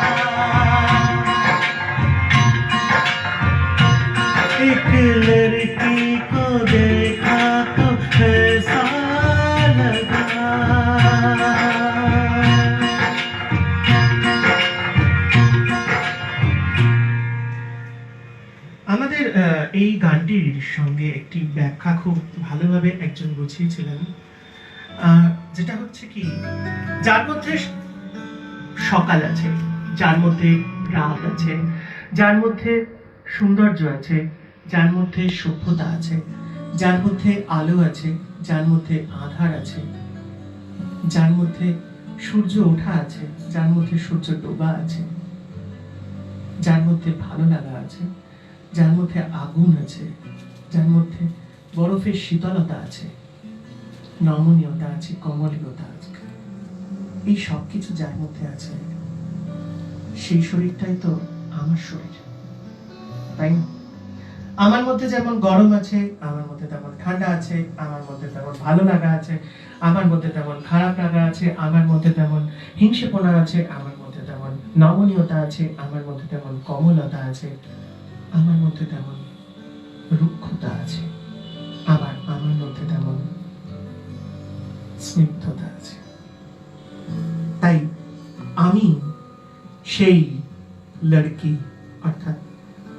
एक लड़की को देखा तो ऐसा लगा। আমাদের এই গানটির সঙ্গে একটি ব্যাখ্যা খুব ভালোভাবে একজন বুঝিয়েছিলেন, যেটা হচ্ছে কি, যার মধ্যে সকাল আছে, যার মধ্যে রাত আছে, যার মধ্যে সৌন্দর্য আছে, যার মধ্যে সভ্যতা আছে, যার মধ্যে আলো আছে, যার মধ্যে আধার আছে, যার মধ্যে সূর্য ওঠা আছে, যার মধ্যে সূর্য ডোবা আছে, যার মধ্যে ভালো লাগা আছে, যার মধ্যে আগুন আছে, যার মধ্যে বরফের শীতলতা আছে, নমনীয়তা আছে, কমলীয়তা আছে, এই সব কিছু যার মধ্যে আছে, সেই শরীরটাই তো আমার শরীর, তাই না? আমার মধ্যে যেমন গরম আছে, আমার মধ্যে তেমন ঠান্ডা আছে, আমার মধ্যে তেমন ভালো লাগা আছে, আমার মধ্যে তেমন খারাপ লাগা আছে, আমার মধ্যে তেমন হিংসেপনা আছে, আমার মধ্যে তেমন নমনীয়তা আছে, আমার মধ্যে তেমন কমলতা আছে, আমার মধ্যে তেমন আছে, আবার আমার মধ্যে তেমন স্নিগ্ধতা আছে। তাই আমি সেই লড়কি অর্থাৎ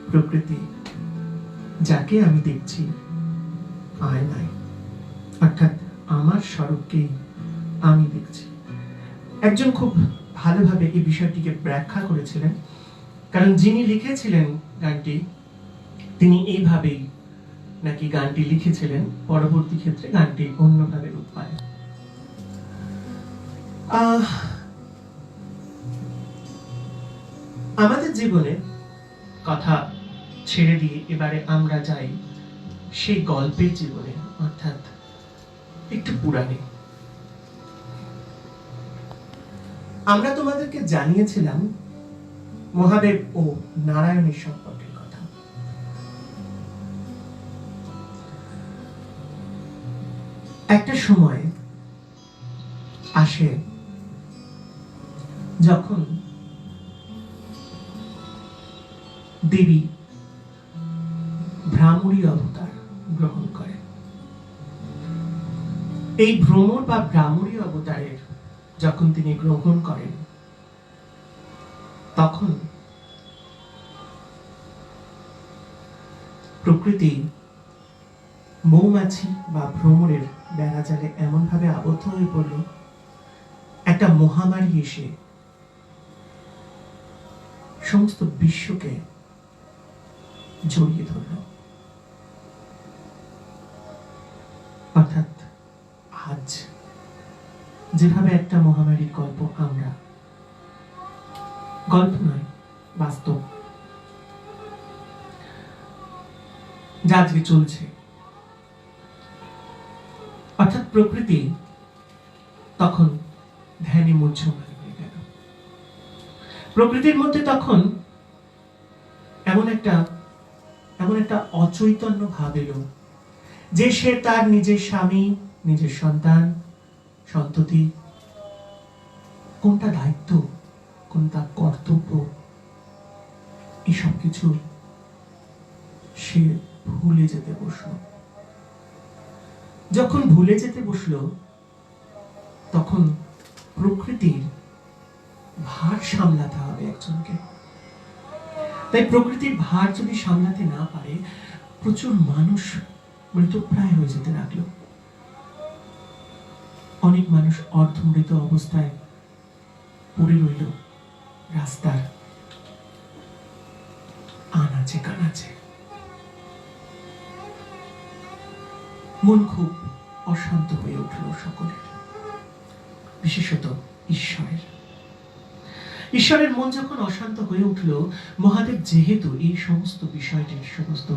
প্রকৃতি, যাকে আমি দেখছি আয়নায়, অর্থাৎ আমার স্বরূপকেই আমি দেখছি। একজন খুব ভালোভাবে এই বিষয়টিকে ব্যাখ্যা করেছিলেন, কারণ যিনি লিখেছিলেন গানটি তিনি এইভাবেই নাকি গানটি লিখেছিলেন, পরবর্তী ক্ষেত্রে গানটি অন্যভাবে রূপ পায়। আমাদের জীবনে কথা ছেড়ে দিয়ে এবারে আমরা যাই সেই গল্পের জীবনে, অর্থাৎ একটু পুরাণে। আমরা তোমাদেরকে জানিয়েছিলাম মহাদেব ও নারায়ণের সম্পর্কের কথা। একটা সময় আসে যখন দেবী ভ্রামরী অবতার গ্রহণ করে। এই ভ্রমর বা ভ্রামরী অবতারের যখন তিনি গ্রহণ করেন, তখন প্রকৃতি মৌমাছি বা ভ্রমরের বেড়াজালে এমন ভাবে আবদ্ধ হয়ে পড়ল, একটা মহামারী এসে সমস্ত বিশ্বকে জড়িয়ে ধরল। অর্থাৎ আজ যেভাবে একটা মহামারীর গল্প, আমরা গল্প নয় বাস্তব, যা আজকে চলছে, অর্থাৎ প্রকৃতি তখন ধ্যানে মুহ্যমান হয়ে গেল। প্রকৃতির মধ্যে তখন এমন একটা অচৈতন্য ভাব এলো যে সে তার নিজের স্বামী, নিজের সন্তান, সন্ততি, কোনটা দায়িত্ব, কোনটা কর্তব্য, এসব কিছু সে ভুলে যেতে বসলো। যখন ভুলে যেতে বসলো, তখন প্রকৃতির ভার সামলাতে হবে একজনকে। তাই প্রকৃতির ভার যদি সামলাতে না পারে, প্রচুর মানুষ মৃতপ্রায় হয়ে যেতে লাগলো। অনেক মানুষ অর্ধমৃত অবস্থায় পড়ে রইল রাস্তার আনাচে কানাচে। মন খুব অশান্ত হয়ে উঠল সকলের, বিশেষত ঈশ্বরের মন যখন অশান্ত হয়ে উঠল, মহাদেব যেহেতু এই সমস্ত বিষয়টির, সমস্ত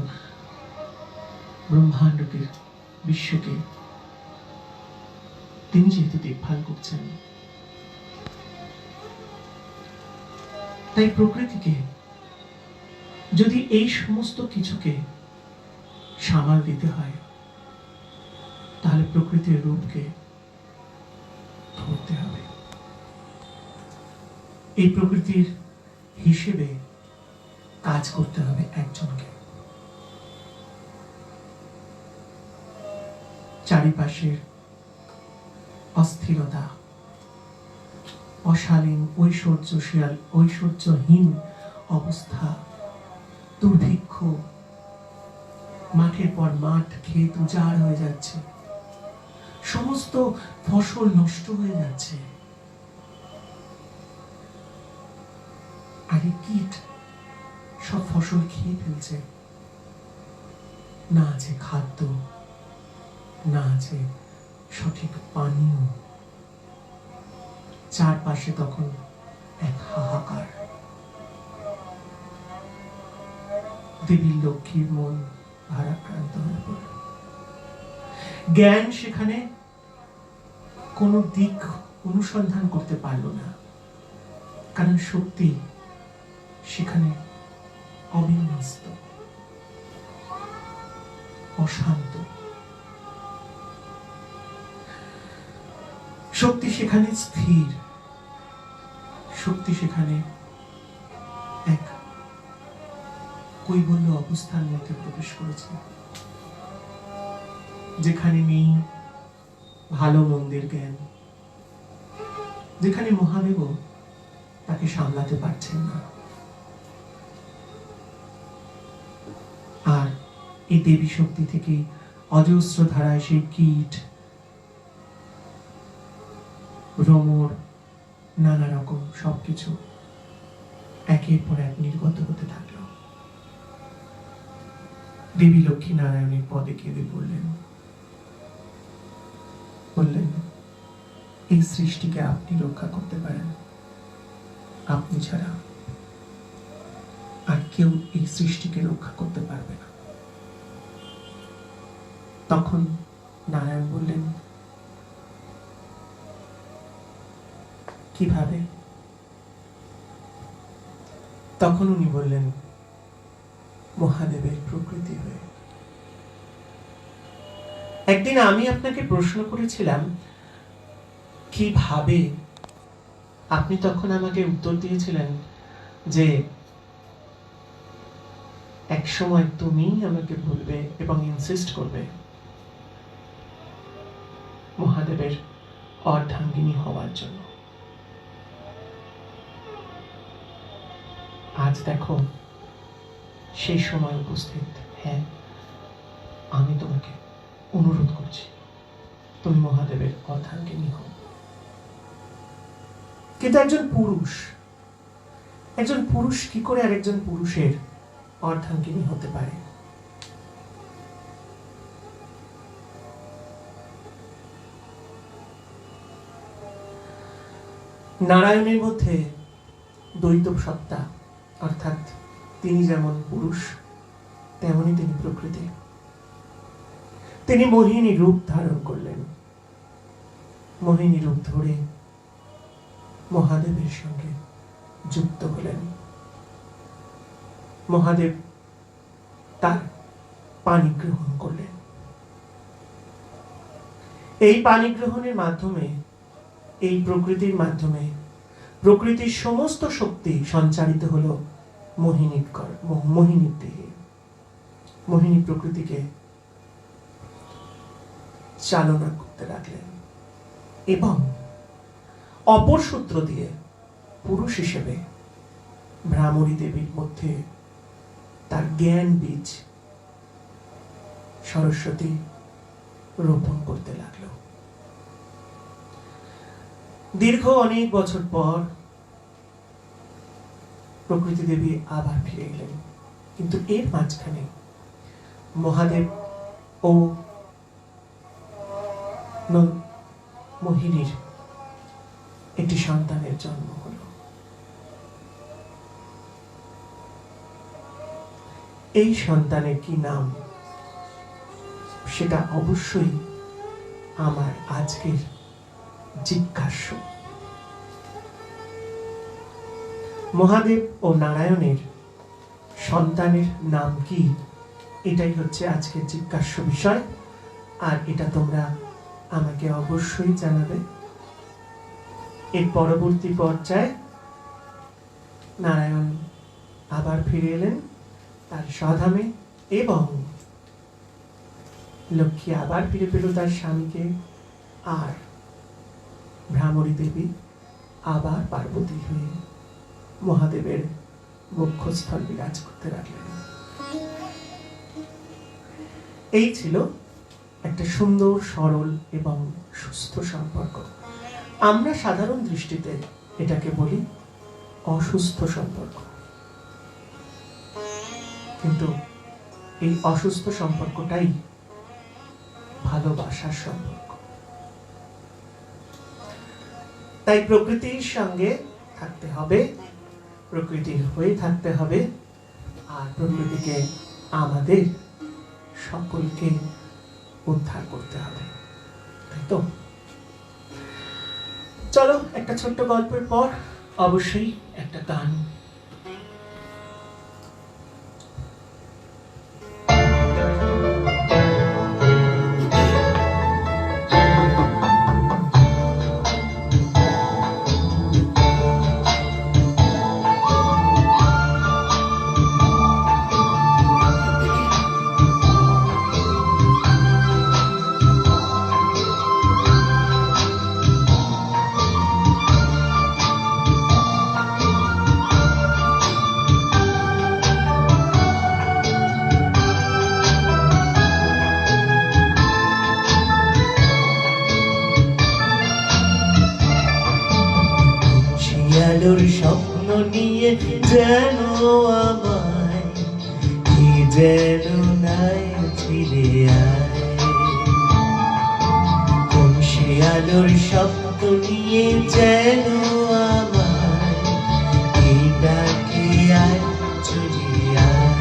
ব্রহ্মাণ্ডকে, বিশ্বকে তিনি যেহেতু দেখভাল করছেন, তাই প্রকৃতিকে যদি এই সমস্ত কিছুকে সামাল দিতে হয়, তাহলে প্রকৃতির রূপকে ধরতে হবে। এই প্রকৃতির হিসেবে কাজ করতে হবে একজনকে। চারিপাশের অস্থিরতা, অশালীন, ঐশ্বর্যহীন অবস্থা, দুর্ভিক্ষ, মাঠের পর মাঠ, ক্ষেত উজাড় হয়ে যাচ্ছে, সমস্ত ফসল নষ্ট হয়ে যাচ্ছে, আরে কীট সব ফসল খেয়ে ফেলছে, না আছে খাদ্য, না আছে সঠিক পানীয়। চারপাশে তখন এক হাহাকার। দেবী লক্ষ্মীর মন ভারাক্রান্ত হয়ে পড়ল। জ্ঞান সেখানে কোনো দিক অনুসন্ধান করতে পারল না, কারণ শক্তি সেখানে অবিন্যস্ত, অশান্ত। শক্তি সেখানে স্থির, শক্তি সেখানে এক কৈবল্য অবস্থার মধ্যে প্রবেশ করেছে। যেখানে নেই ভালো মন্দের জ্ঞান, যেখানে মহাদেব তাকে সামলাতে পারছেন না। আর এই দেবী শক্তি থেকে অজস্র ধারায় সেই কীট, ভ্রমর, নানা রকম সবকিছু একের পর এক নির্গত হতে থাকলো। দেবী লক্ষ্মী নারায়ণের পদে কেঁদে বললেন, এই সৃষ্টিকে আপনি রক্ষা করতে পারেন, আপনি ছাড়া আর কেউ এই সৃষ্টিকে রক্ষা করতে পারবে না। তখন নারায়ণ বললেন, কিভাবে? তখন উনি বললেন, মহাদেবের প্রকৃতি হয়ে। একদিন আমি আপনাকে প্রশ্ন করেছিলাম কিভাবে, আপনি তখন আমাকে উত্তর দিয়েছিলেন যে এক সময় তুমি আমাকে বলবে এবং ইনসিস্ট করবে মহাদেবের অর্ধাঙ্গিনী হওয়ার জন্য। আজ দেখো সেই সময় উপস্থিত। হ্যাঁ, আমি তোমাকে অনুরোধ করছি, তুমি মহাদেবের অর্ধাঙ্গিনী হও। কিন্তু একজন পুরুষ কি করে আরেকজন পুরুষের অর্ধাঙ্গিনী হতে পারে? নারায়ণের মধ্যে দ্বৈত সত্তা, অর্থাৎ তিনি যেমন পুরুষ তেমনি তিনি প্রকৃতি। তিনি মোহিনী রূপ ধারণ করলেন, মোহিনী রূপ ধরে মহাদেবের সঙ্গে যুক্ত হলেন। মহাদেব তার পানি গ্রহণ করলেন। এই পানি গ্রহণের মাধ্যমে, এই প্রকৃতির মাধ্যমে প্রকৃতির সমস্ত শক্তি সঞ্চারিত হলো মোহিনীর দেহে। মোহিনী প্রকৃতিকে চালনা করতে লাগলেন এবং অপর সূত্র দিয়ে পুরুষ হিসেবে ভ্রামরী দেবীর মধ্যে তার জ্ঞান বীজ সরস্বতী রোপণ করতে লাগলো। দীর্ঘ অনেক বছর পর প্রকৃতি দেবী আবার ফিরে এলেন, কিন্তু এর মাঝখানে মহাদেব ও মোহিনীর একটি সন্তানের জন্ম হল। এই সন্তানের কি নাম, সেটা অবশ্যই আমার আজকের জিজ্ঞাস্য। মহাদেব ও নারায়ণের সন্তানের নাম কি, এটাই হচ্ছে আজকের জিজ্ঞাস্য বিষয়। আর এটা তোমরা আমাকে অবশ্যই জানাবে। এর পরবর্তী পর্যায়ে নারায়ণ আবার ফিরে এলেন তার স্বধামে এবং লক্ষ্মী আবার ফিরে পেল তার স্বামীকে, আর ভ্রামরী দেবী আবার পার্বতী হয়ে মহাদেবের বক্ষস্থল বিরাজ করতে লাগলেন। এই ছিল একটা সুন্দর, সরল এবং সুস্থ সম্পর্ক। আমরা সাধারণ দৃষ্টিতে এটাকে বলি অসুস্থ সম্পর্ক, কিন্তু এই অসুস্থ সম্পর্কটাই ভালোবাসার সম্পর্ক। তাই প্রকৃতির সঙ্গে থাকতে হবে, প্রকৃতির হয়ে থাকতে হবে, আর প্রকৃতিকে আমাদের সকলকে উদ্ধার করতে হবে, তাই তো? চলো, একটা ছোট্ট গল্পের পর অবশ্যই একটা গান। নিয়ে যেন আমায় কি যেন নাই ফিরে আয়। কোন সে আলোর শব্দ নিয়ে যেন আমায় কি ডাকে আয় চলে আয়।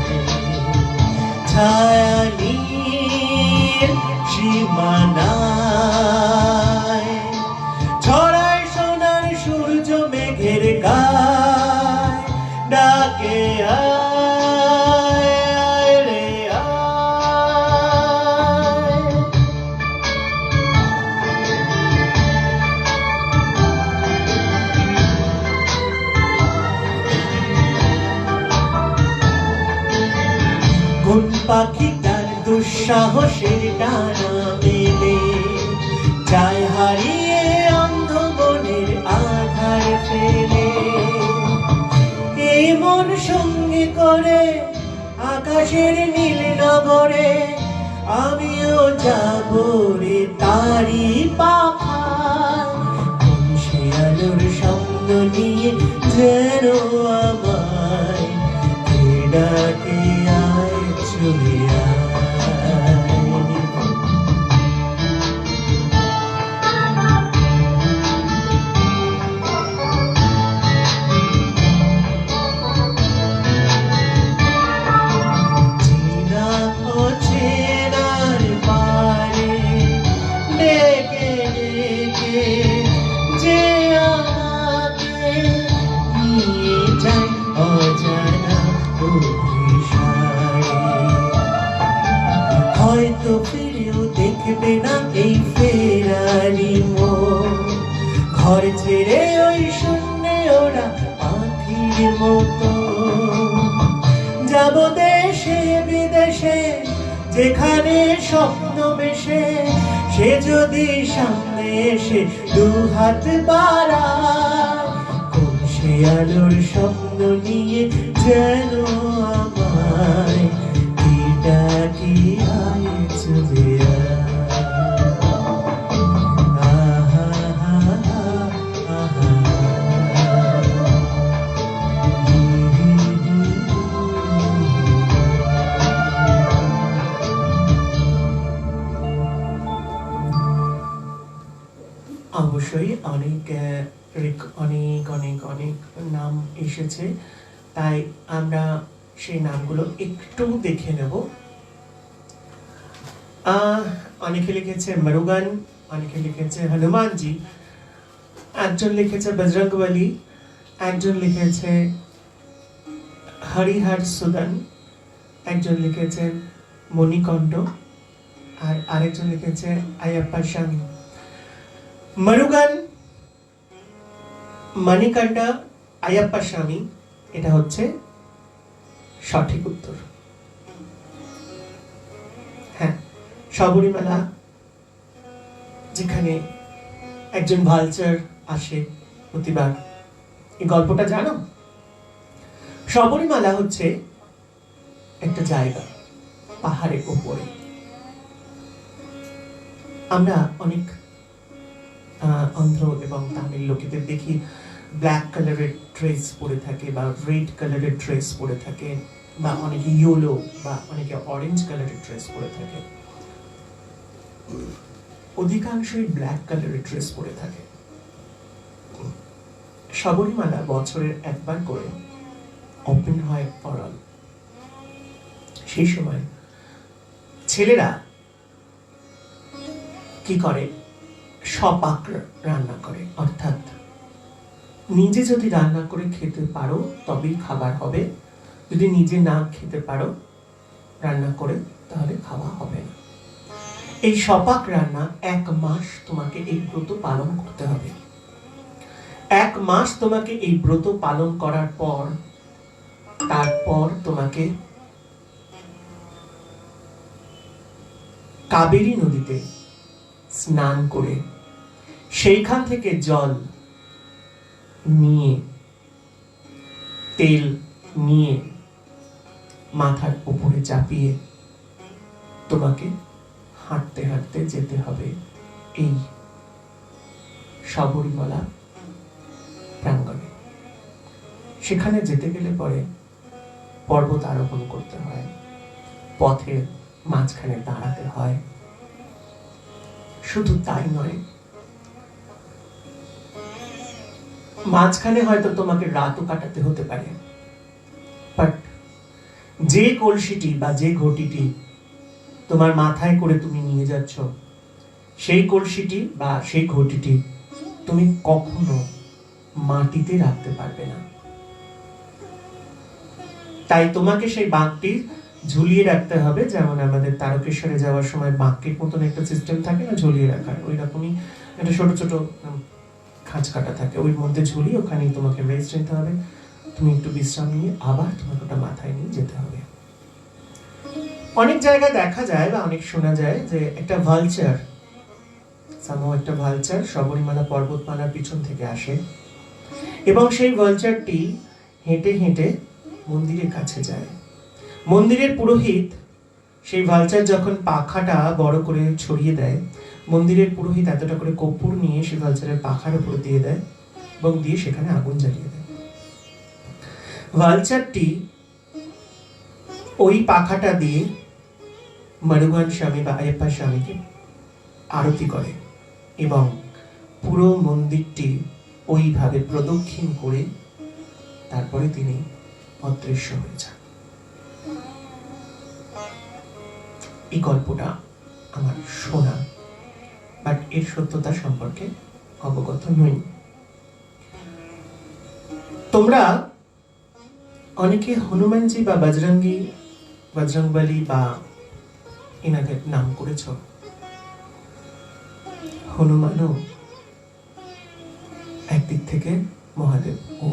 ছায়া নীল সীমানায় ছড়ায় সোনার সূর্য মেঘের গায় ডাকে আয় আয় রে আয়। কোন পাখিটার দুঃসাহসের ডানা মেলে যায় হারিয়ে অন্ধ মনের আধার ফেলে। এই মন সঙ্গে করে আকাশের নীল নগরে আমিও যাব রে তারি পাখায়। কোন সে আলোর স্বপ্ন নিয়ে যেন আমায় কে ডাকে আয় চলে আয়। চেনা অচেনার পারে ডেকে ডেকে যে আমাকে নিয়ে যায় অজানা অভিসারে। হয়তো ফিরেও দেখবে না এই ফেরারি মন, ঘর ছেড়ে ওই শূন্যে ওরা পাখির মতো। যাব দেশে বিদেশে যেখানে স্বপ্ন মেশে, সে যদি সামনে এসে দু হাত বাড়ায়। কোন সে আলোর স্বপ্ন নিয়ে যেন আমায় কি ডাকি আয় চলে আয়। আহা আহা আহা। অবশ্যই অনেক অনেক অনেক অনেক নাম এসেছে, তাই আমরা সেই নামগুলো একটু দেখে নেব। অনেকে লিখেছে মরুগান, অনেকে লিখেছে হনুমানজি, একজন লিখেছে বজরংবলী, একজন লিখেছে হরিহর সুদন, একজন লিখেছে মণিকণ্ঠ, আর আরেকজন লিখেছে আয়াপ্পা স্বামী। মরুগান, মণিকণ্ঠা, আয়াপ্পা স্বামী, এটা হচ্ছে সঠিক উত্তর। হ্যাঁ, শবরীমালা যেখানে একজন ভালচার আসে প্রতিবার, এই গল্পটা জানো? শবরীমালা হচ্ছে একটা জায়গা পাহাড়ের উপরে। আমরা অনেক অন্ধ্র এবং তামিল লোকেদের দেখি ব্ল্যাক কালারের ড্রেস পরে থাকে বা রেড কালারের ড্রেস পরে থাকে, বা অনেকে ইয়েলো বা অনেকে অরেঞ্জ কালারের ড্রেস পরে থাকে। অধিকাংশই ব্ল্যাক কালারের ড্রেস পরে থাকে। শবরীমালা বছরের একবার করে ওপেন হয় ফর অল। সেই সময় ছেলেরা কি করে, স্বপাক রান্না করে, অর্থাৎ নিজে যদি রান্না করে খেতে পারো তবেই খাবার হবে, যদি নিজে না খেতে পারো রান্না করে তাহলে খাওয়া হবে না। এই স্বপাক রান্না 1 মাস তোমাকে এই ব্রত পালন করতে হবে। 1 মাস তোমাকে এই ব্রত পালন করার পর তারপর তোমাকে কাবেরী নদীতে স্নান করে সেইখান থেকে জল নিয়ে তেল নিয়ে মাথার উপরে চাপিয়ে তোমাকে হাঁটতে হাঁটতে যেতে হবে এই শবরীমালা প্রাঙ্গণে। সেখানে যেতে গেলে পরে পর্বত আরোহণ করতে হয়, পথের মাঝখানে দাঁড়াতে হয়। শুধু তাই নয়, মাঝখানে হয়তো তোমাকে রাতও কাটাতে হতে পারে, বাট যে কলসিটি বা যে ঘটিটি তোমার মাথায় করে তুমি নিয়ে যাচ্ছ, সেই কলসিটি বা সেই ঘটিটি তুমি কখনো মাটিতে রাখতে পারবে না। তাই তোমাকে সেই বাঁকটি ঝুলিয়ে রাখতে হবে, যেমন আমাদের তারকেশ্বরে যাওয়ার সময় বাঁকের মতন একটা সিস্টেম থাকে না ঝুলিয়ে রাখার, ওই রকমই একটা ছোট ছোট খাঁজ কাটা থাকে, ওই মধ্যে ঝুলিয়ে ওখানেই তোমাকে রেস্ট নিতে হবে। তুমি একটু বিশ্রাম নিয়ে আবার তোমাকে ওটা মাথায় নিয়ে যেতে হবে। অনেক জায়গায় দেখা যায় বা অনেক শোনা যায় যে একটা ভালচার শবরীমালা পর্বতমালার পিছন থেকে আসে এবং সেই ভালচারটি হেঁটে হেঁটে মন্দিরের কাছে যায়। মন্দিরের পুরোহিত সেই ভালচার যখন পাখাটা বড় করে ছড়িয়ে দেয়, মন্দিরের পুরোহিত এতটা করে কর্পূর নিয়ে সেই ভালচারের পাখার উপর দিয়ে দেয় এবং দিয়ে সেখানে আগুন জ্বালিয়ে দেয়। ভালচারটি ওই পাখাটা দিয়ে মরুগান স্বামী বা আয়াপ্পা স্বামীকে আরতি করে এবং পুরো মন্দিরটি ওইভাবে প্রদক্ষিণ করে তারপরে তিনি অদৃশ্য হয়ে যান। এই গল্পটা আমার শোনা, বাট এর সত্যতা সম্পর্কে অবগত নই। তোমরা অনেকে হনুমানজি বা বজরংবলী বা এনাদের নাম করেছ। হনুমানও একদিক থেকে মহাদেব ও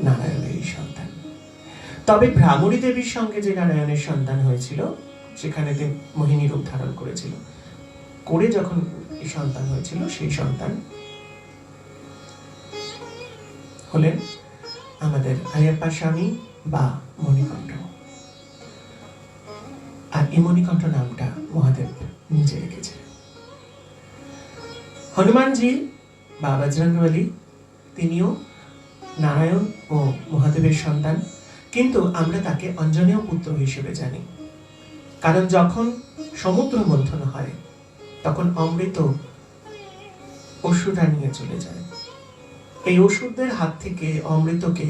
নারায়ণের সন্তান। তবে ভ্রামরী দেবীর সঙ্গে যে নারায়ণের সন্তান হয়েছিল, সেখানে তিনি মোহিনী রূপ ধারণ করেছিল, করে যখন এই সন্তান হয়েছিল, সেই সন্তান হলেন আমাদের আয়াপ্পা স্বামী বা মণিকণ্ঠ। আর এই মণিকণ্ঠ নামটা মহাদেব নিজে রেখেছিলেন। হনুমানজি বা বজরংবলী তিনিও নারায়ণ ও মহাদেবের সন্তান, কিন্তু আমরা তাকে অঞ্জনেয় পুত্র হিসেবে জানি। কারণ যখন সমুদ্র মন্থন হয় তখন অমৃত অসুররা নিয়ে চলে যায়। এই অসুরদের হাত থেকে অমৃতকে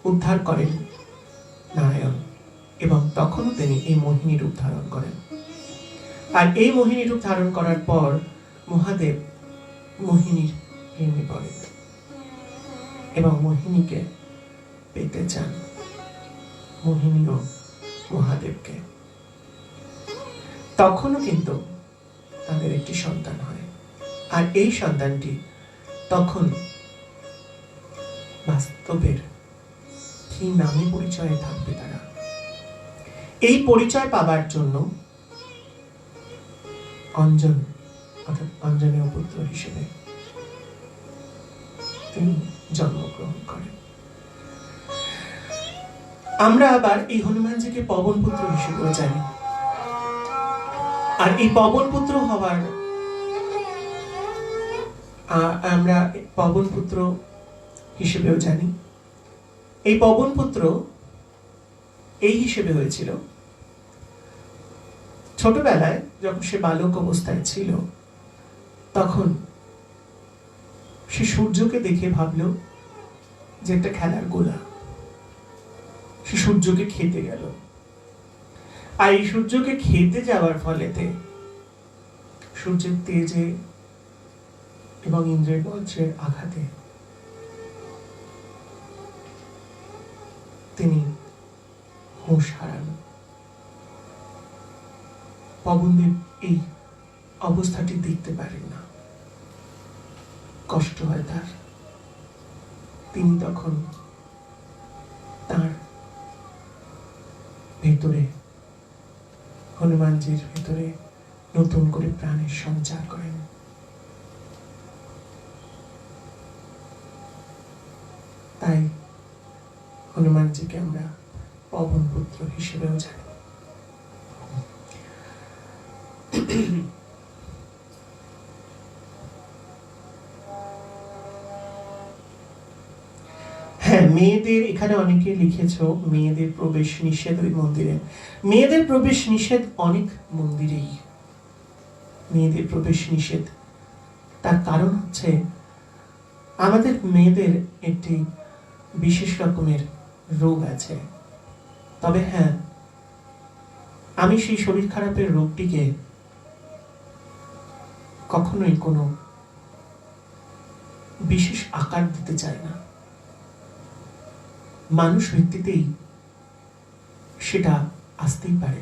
উদ্ধার করেন নারায়ণ এবং তখনও তিনি এই মোহিনী রূপ ধারণ করেন। আর এই মোহিনী রূপ ধারণ করার পর মহাদেব মোহিনীর প্রেমে পড়েন এবং মোহিনীকে পেতে চান। মোহিনীও মহাদেবকে। তখনও কিন্তু তাদের একটি সন্তান হয়, আর এই সন্তানটি তখন বাস্তবের কি নামে পরিচয়ে থাকবে তারা। এই পরিচয় পাবার জন্য অঞ্জন অর্থাৎ অঞ্জনেয় পুত্র হিসেবে তিনি জন্মগ্রহণ করেন। আমরা আবার এই হনুমানজিকে পবন পুত্র হিসেবেও জানি। আর এই পবন পুত্র হওয়ার আমরা পবন পুত্র হিসেবেও জানি। এই পবন পুত্র এই হিসেবে হয়েছিল, ছোটবেলায় যখন সে বালক অবস্থায় ছিল তখন সে সূর্যকে দেখে ভাবলো যে একটা খেলার গোলা। সে সূর্যকে খেতে গেল, আর এই সূর্যকে খেতে যাওয়ার ফলেতে সূর্যের তেজে এবং ইন্দ্রের বজ্রের আঘাতে তিনি হুঁশ হারান। পবনদেব এই অবস্থাটি দেখতে পারেন না, কষ্ট হয় তার। তিনি তখন তার ভেতরে, হনুমানজির ভেতরে নতুন করে প্রাণের সঞ্চার করেন। তাই হনুমানজিকে আমরা পবন পুত্র হিসেবেও জানি। মেয়েদের, এখানে অনেকে লিখেছো মেয়েদের প্রবেশ নিষেধ ওই মন্দিরে। মেয়েদের প্রবেশ নিষেধ অনেক মন্দিরেই, মেয়েদের প্রবেশ নিষেধ। তার কারণ হচ্ছে আমাদের মেয়েদের একটি বিশেষ রকমের রোগ আছে। তবে হ্যাঁ, আমি সেই শরীর খারাপের রোগটিকে কখনোই কোনো বিশেষ আকার দিতে চাই না। মানুষ ভিত্তিতেই সেটা আসতেই পারে।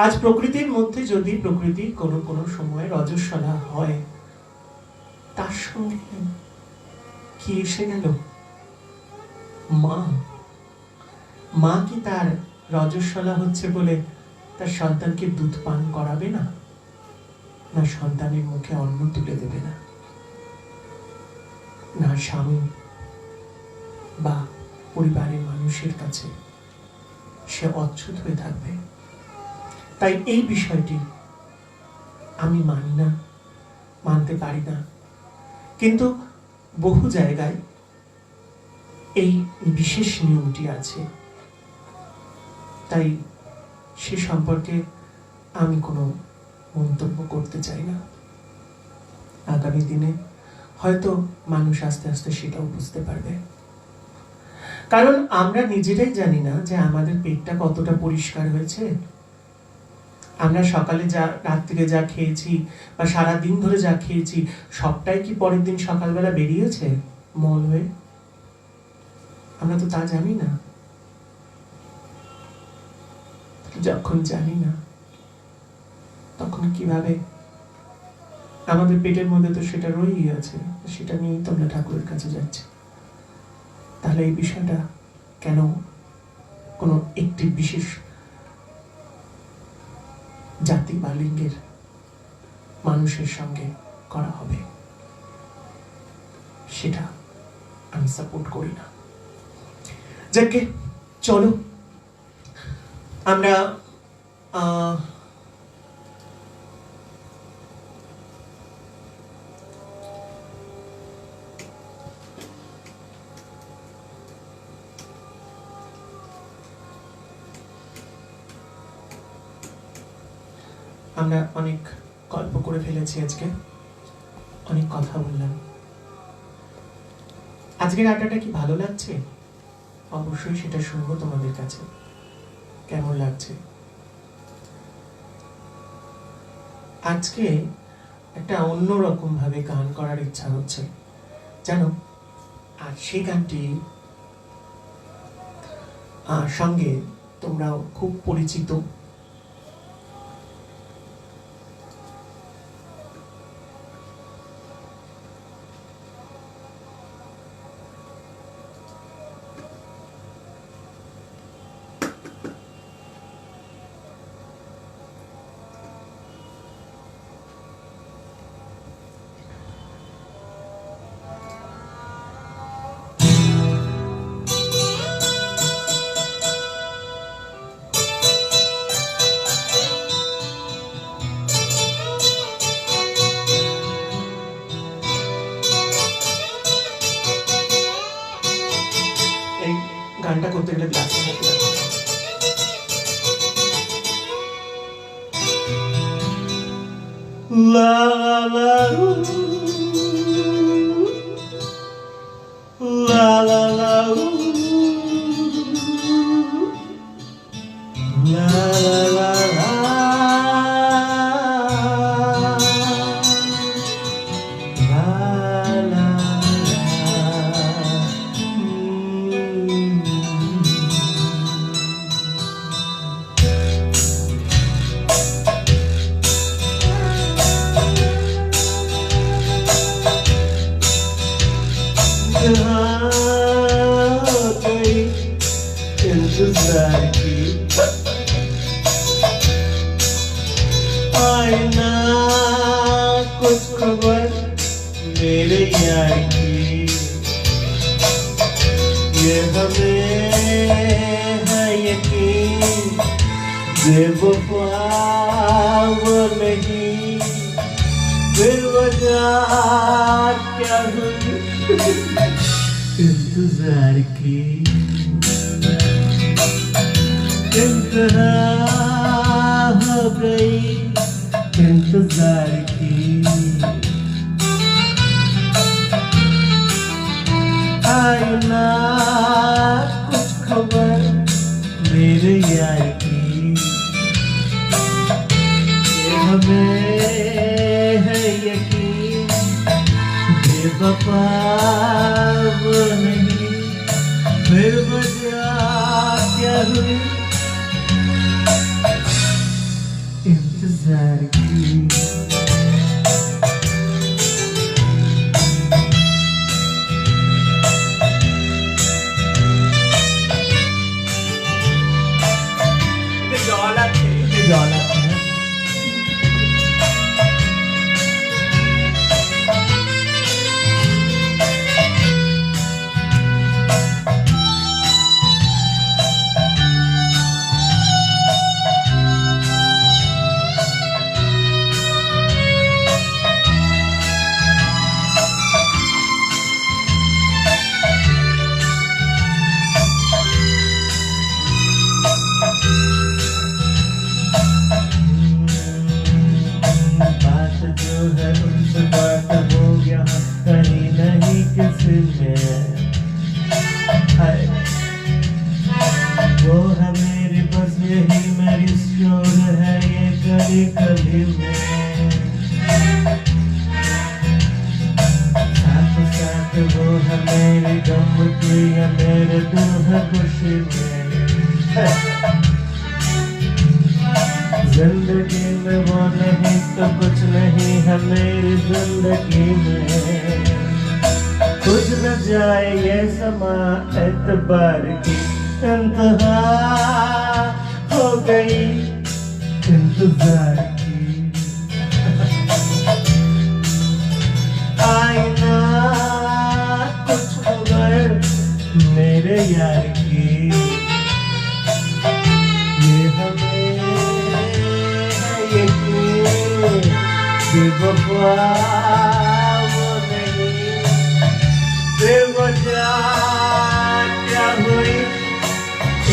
আজ প্রকৃতির মধ্যে যদি প্রকৃতি কোনো কোনো সময় রজস্বলা হয়, তার সঙ্গে কি এসে গেল? মা। মা কি তার রজস্বলা হচ্ছে বলে তার সন্তানকে দুধ পান করাবে না? না সন্তানের মুখে অন্ন তুলে দেবে না? না স্বামী বা পরিবারের মানুষের কাছে সে অচ্ছুত হয়ে থাকবে? তাই এই বিষয়টি আমি মানি না, মানতে পারি না। কিন্তু বহু জায়গায় এই বিশেষ নিয়মটি আছে, তাই সে সম্পর্কে আমি কোনো মন্তব্য করতে চাই না। আগামী দিনে হয়তো মানুষ আস্তে আস্তে সেটাও বুঝতে পারবে। কারণ আমরা নিজেরাই জানি না যে আমাদের পেটটা কতটা পরিষ্কার হয়েছে। আমরা সকালে যা, রাত্রিরে যা খেয়েছি বা সারা দিন ধরে যা খেয়েছি, সবটাই কি পরের দিন সকালবেলা বেরিয়েছে মল হয়ে? আমরা তো তা জানি না। যখন জানি না, তখন কিভাবে? আমাদের পেটের মধ্যে তো সেটা রয়েই আছে, সেটা নিয়েই তো আমরা ঠাকুরের কাছে যাচ্ছি। তাহলে এই বিষয়টা কেন কোনো একটি বিশেষ জাতি বা লিঙ্গের মানুষের সঙ্গে করা হবে? সেটা আমি সাপোর্ট করি না। যাকে চলো আমরা অনেক গল্প করে ফেলেছি আজকে, অনেক কথা বললাম। আজকের আড্ডাটা কি ভালো লাগছে? অবশ্যই সেটা শুনবো তোমাদের কাছে, কেমন লাগছে। আজকে একটা অন্যরকম ভাবে গান করার ইচ্ছা হচ্ছে জানো। আর সেই গানটি সঙ্গে তোমরাও খুব পরিচিত। গানটা করতে গেলে গ্লাসে হাত লাগবে। লা লা লা লা লা লা লা इंतजार की आए ना कुछ खबर मेरे यार की, ये हमें है यकीन बेवफा वो नहीं, फिर वजह क्या हुई इंतजार इंतजार की इंतहा हो गई इंतजार की आई ना कुछ खबर मेरे यार की ये हमें है यकीन बेवफा वो नहीं फिर वजह क्या हुई इंतजार की दौलत है बात जो है उनसे बात हो यहाँ कहीं नहीं किसी में है वो है मेरी बस यही मेरी शोर है ये गली गली में साथ साथ वो है मेरी गम की या मेरे दिल है खुशी में जिंदगी में वो नहीं तो कुछ नहीं है मेरी जिंदगी में कुछ न जाए ये समा एतबार की इंतहा हो गई इंतजार की आई ना कुछ खबर मेरे यार की ये हमें बेवफा वो नहीं बेवजह क्या हुई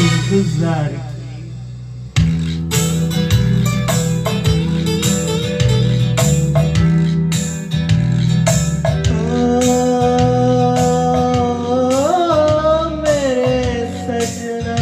इंतजार की मेरे सजना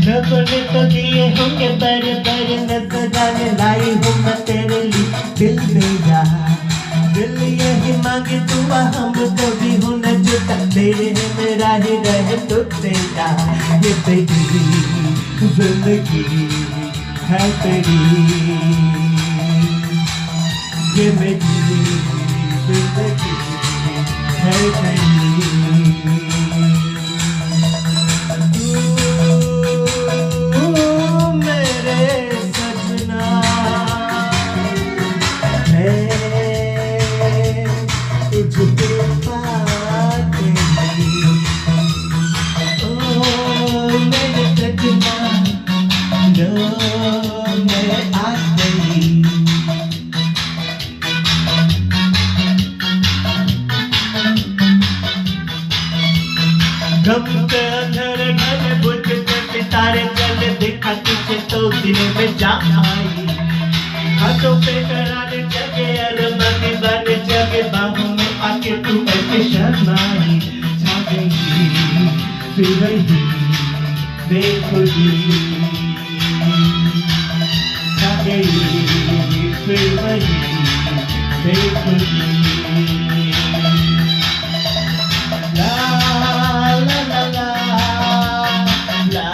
रबने तो दिए होंगे बड़े बड़े नजराने लाई हूँ मैं तेरे लिए दिल मेरा दिल यही मांगे दुआ हम कभी हूँ न जुटा तेरे है मेरा ही रहे तो तेरा ये तेरी जिंदगी है तेरी ये मेरी जिंदगी है तेरी पे अंधेरे घने बुझते सितारे जले देखा तुझे तो दिल में जान आई हाथों पे कराने जगे अरमानी बने जगे बाहों में आके तू ऐसे शर्माई छा गई फिर वही बेखुदी छा गई फिर वही बेखुदी La la la la la la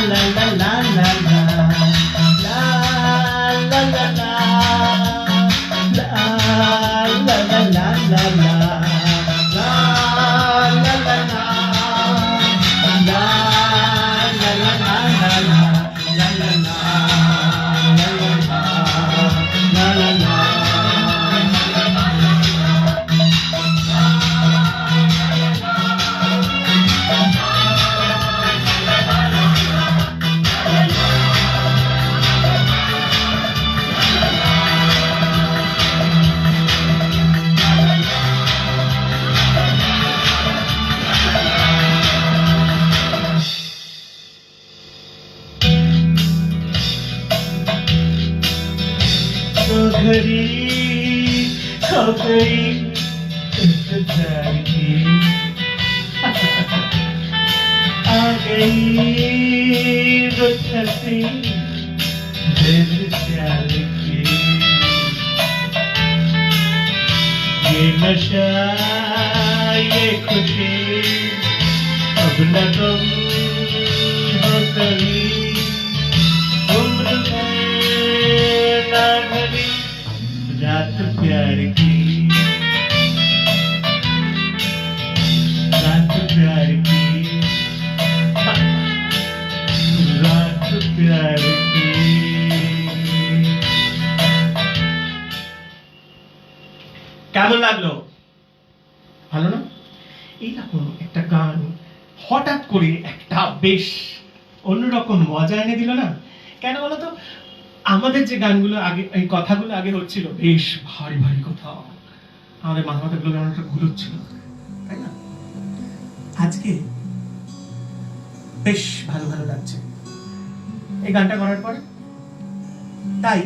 la la la la la la la la la la la la la la घड़ी हो गई इंतजार की आ गई रुत हंसी दिल प्यार की ये नशा ये खुशी अब न तुम हो कभी उम्र में ना घड़ी रात प्यार की रात प्यार की रात प्यार की কেমন লাগলো ভালো না এইরকম একটা গান হঠাৎ করে একটা বেশ অন্যরকম মজা এনে দিল না কেন বলো তো আমাদের যে গানগুলো আগে এই কথাগুলো আগে হচ্ছিল বেশ ভারী ভারী কথা আমাদের মাথা মাথাগুলো কেমন একটা ঘুরোচ্ছিল তাই না আজকে বেশ ভালো ভালো লাগছে এই গানটা করার পরে তাই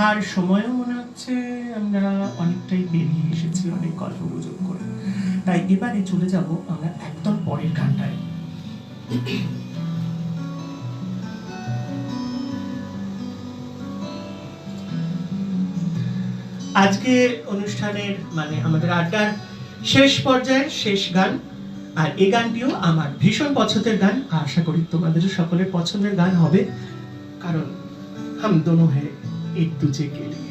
আর সময়ও মনে হচ্ছে আমরা অনেকটাই বেরিয়ে এসেছি অনেক গল্প গুজব করে তাই এবারে চলে যাব আমরা একদম পরের গানটায় আজকে অনুষ্ঠানের মানে আমাদের আড্ডার শেষ পর্যায়ের শেষ গান আর এই গানটিও আমার ভীষণ পছন্দের গান আশা করি তোমাদেরও সকলের পছন্দের গান হবে কারণ हम दोनों हैं एक दूसरे के लिए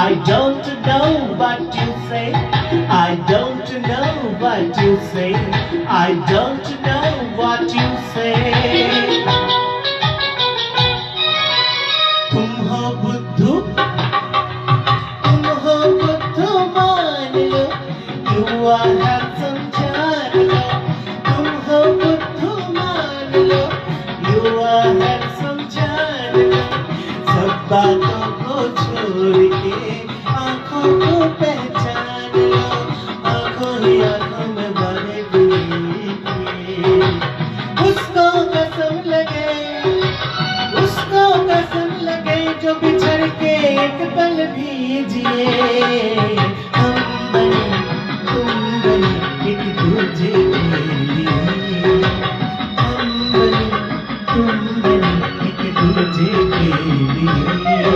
I don't know what you say. I don't know what what you say. I don't know what you say. तुम हो बुद्धू, तुम हो बुद्धू मान लो, you are handsome जान लो. तुम हो बुद्धू मान लो, you are handsome जान लो. सब बातों को छोड़ के आंखों को पहचान लो. आंखों ही आंखों में भरे देखिए. उसको कसम लगे, उसको कसम लगे जो बिछड़ के एक पल भी जिए. हम बने तुम बने एक दूजे के लिए. हम बने तुम बने एक दूजे के लिए. हम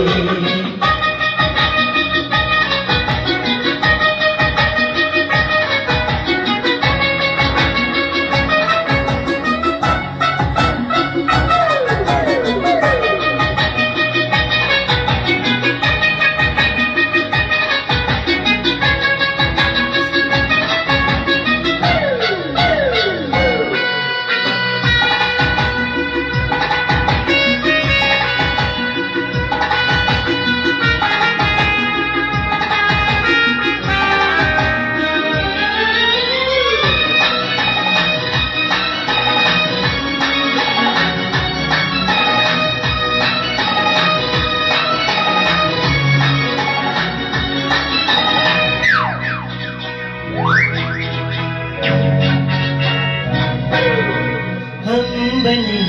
बने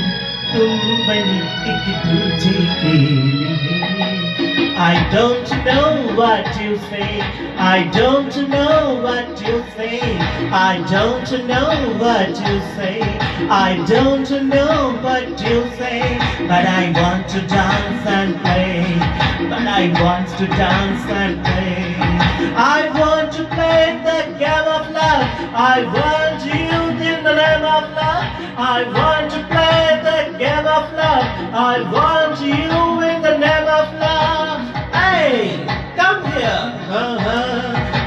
तुम बने एक दूजे के लिए. I don't know what you say. I don't know what you say. I don't know what you say. I don't know what you say. But I want to dance and play. But I want to dance and play. I want to play the game of love. I want you in the name of love. I want to play the game of love. I want you in the name of love. Hey, come here.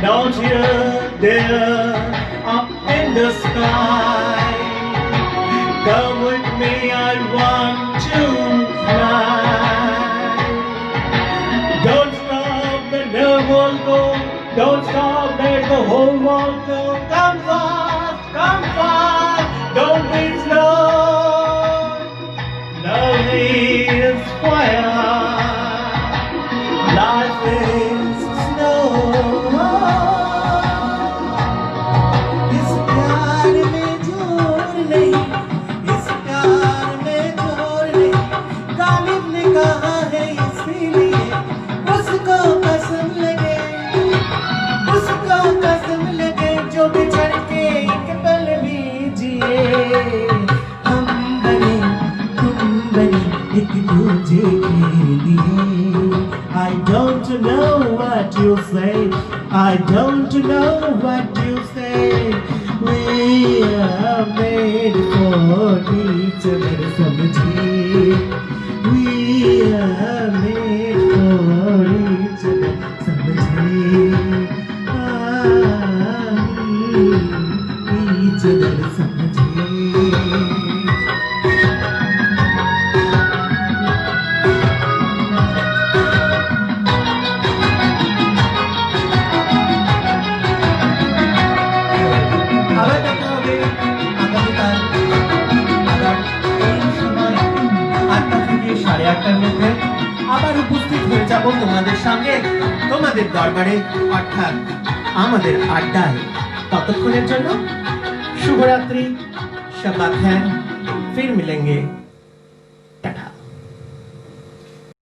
Down here, there, up in the sky. Come with me, I want to fly. Don't stop, the nerve won't go. Don't stop, let the whole world go. Come fast, don't be slow. Love is fire, life is snow. इस प्यार में जोर नहीं, इस प्यार में जोर नहीं. गालिब ने कहा है इसीलिए उसको कसम लगे, उसको कसम लगे जो बिछड़ के एक पल भी जिए. हम बने तुम बने एक दूजे के लिए. I don't know what you say. I don't know what you say. We are made for each other, समझिए. We are made for each other, समझिए. each other, समझिए. আবার দেখা হবে আগামীকাল আবার এই সময় 8টা থেকে 8:30টার মধ্যে. আবার উপস্থিত হয়ে যাব তোমাদের সামনে, তোমাদের দরবারে, অর্থাৎ আমাদের আড্ডায়. ততক্ষণের জন্য শুভরাত্রি, शब खैर, फिर मिलेंगे.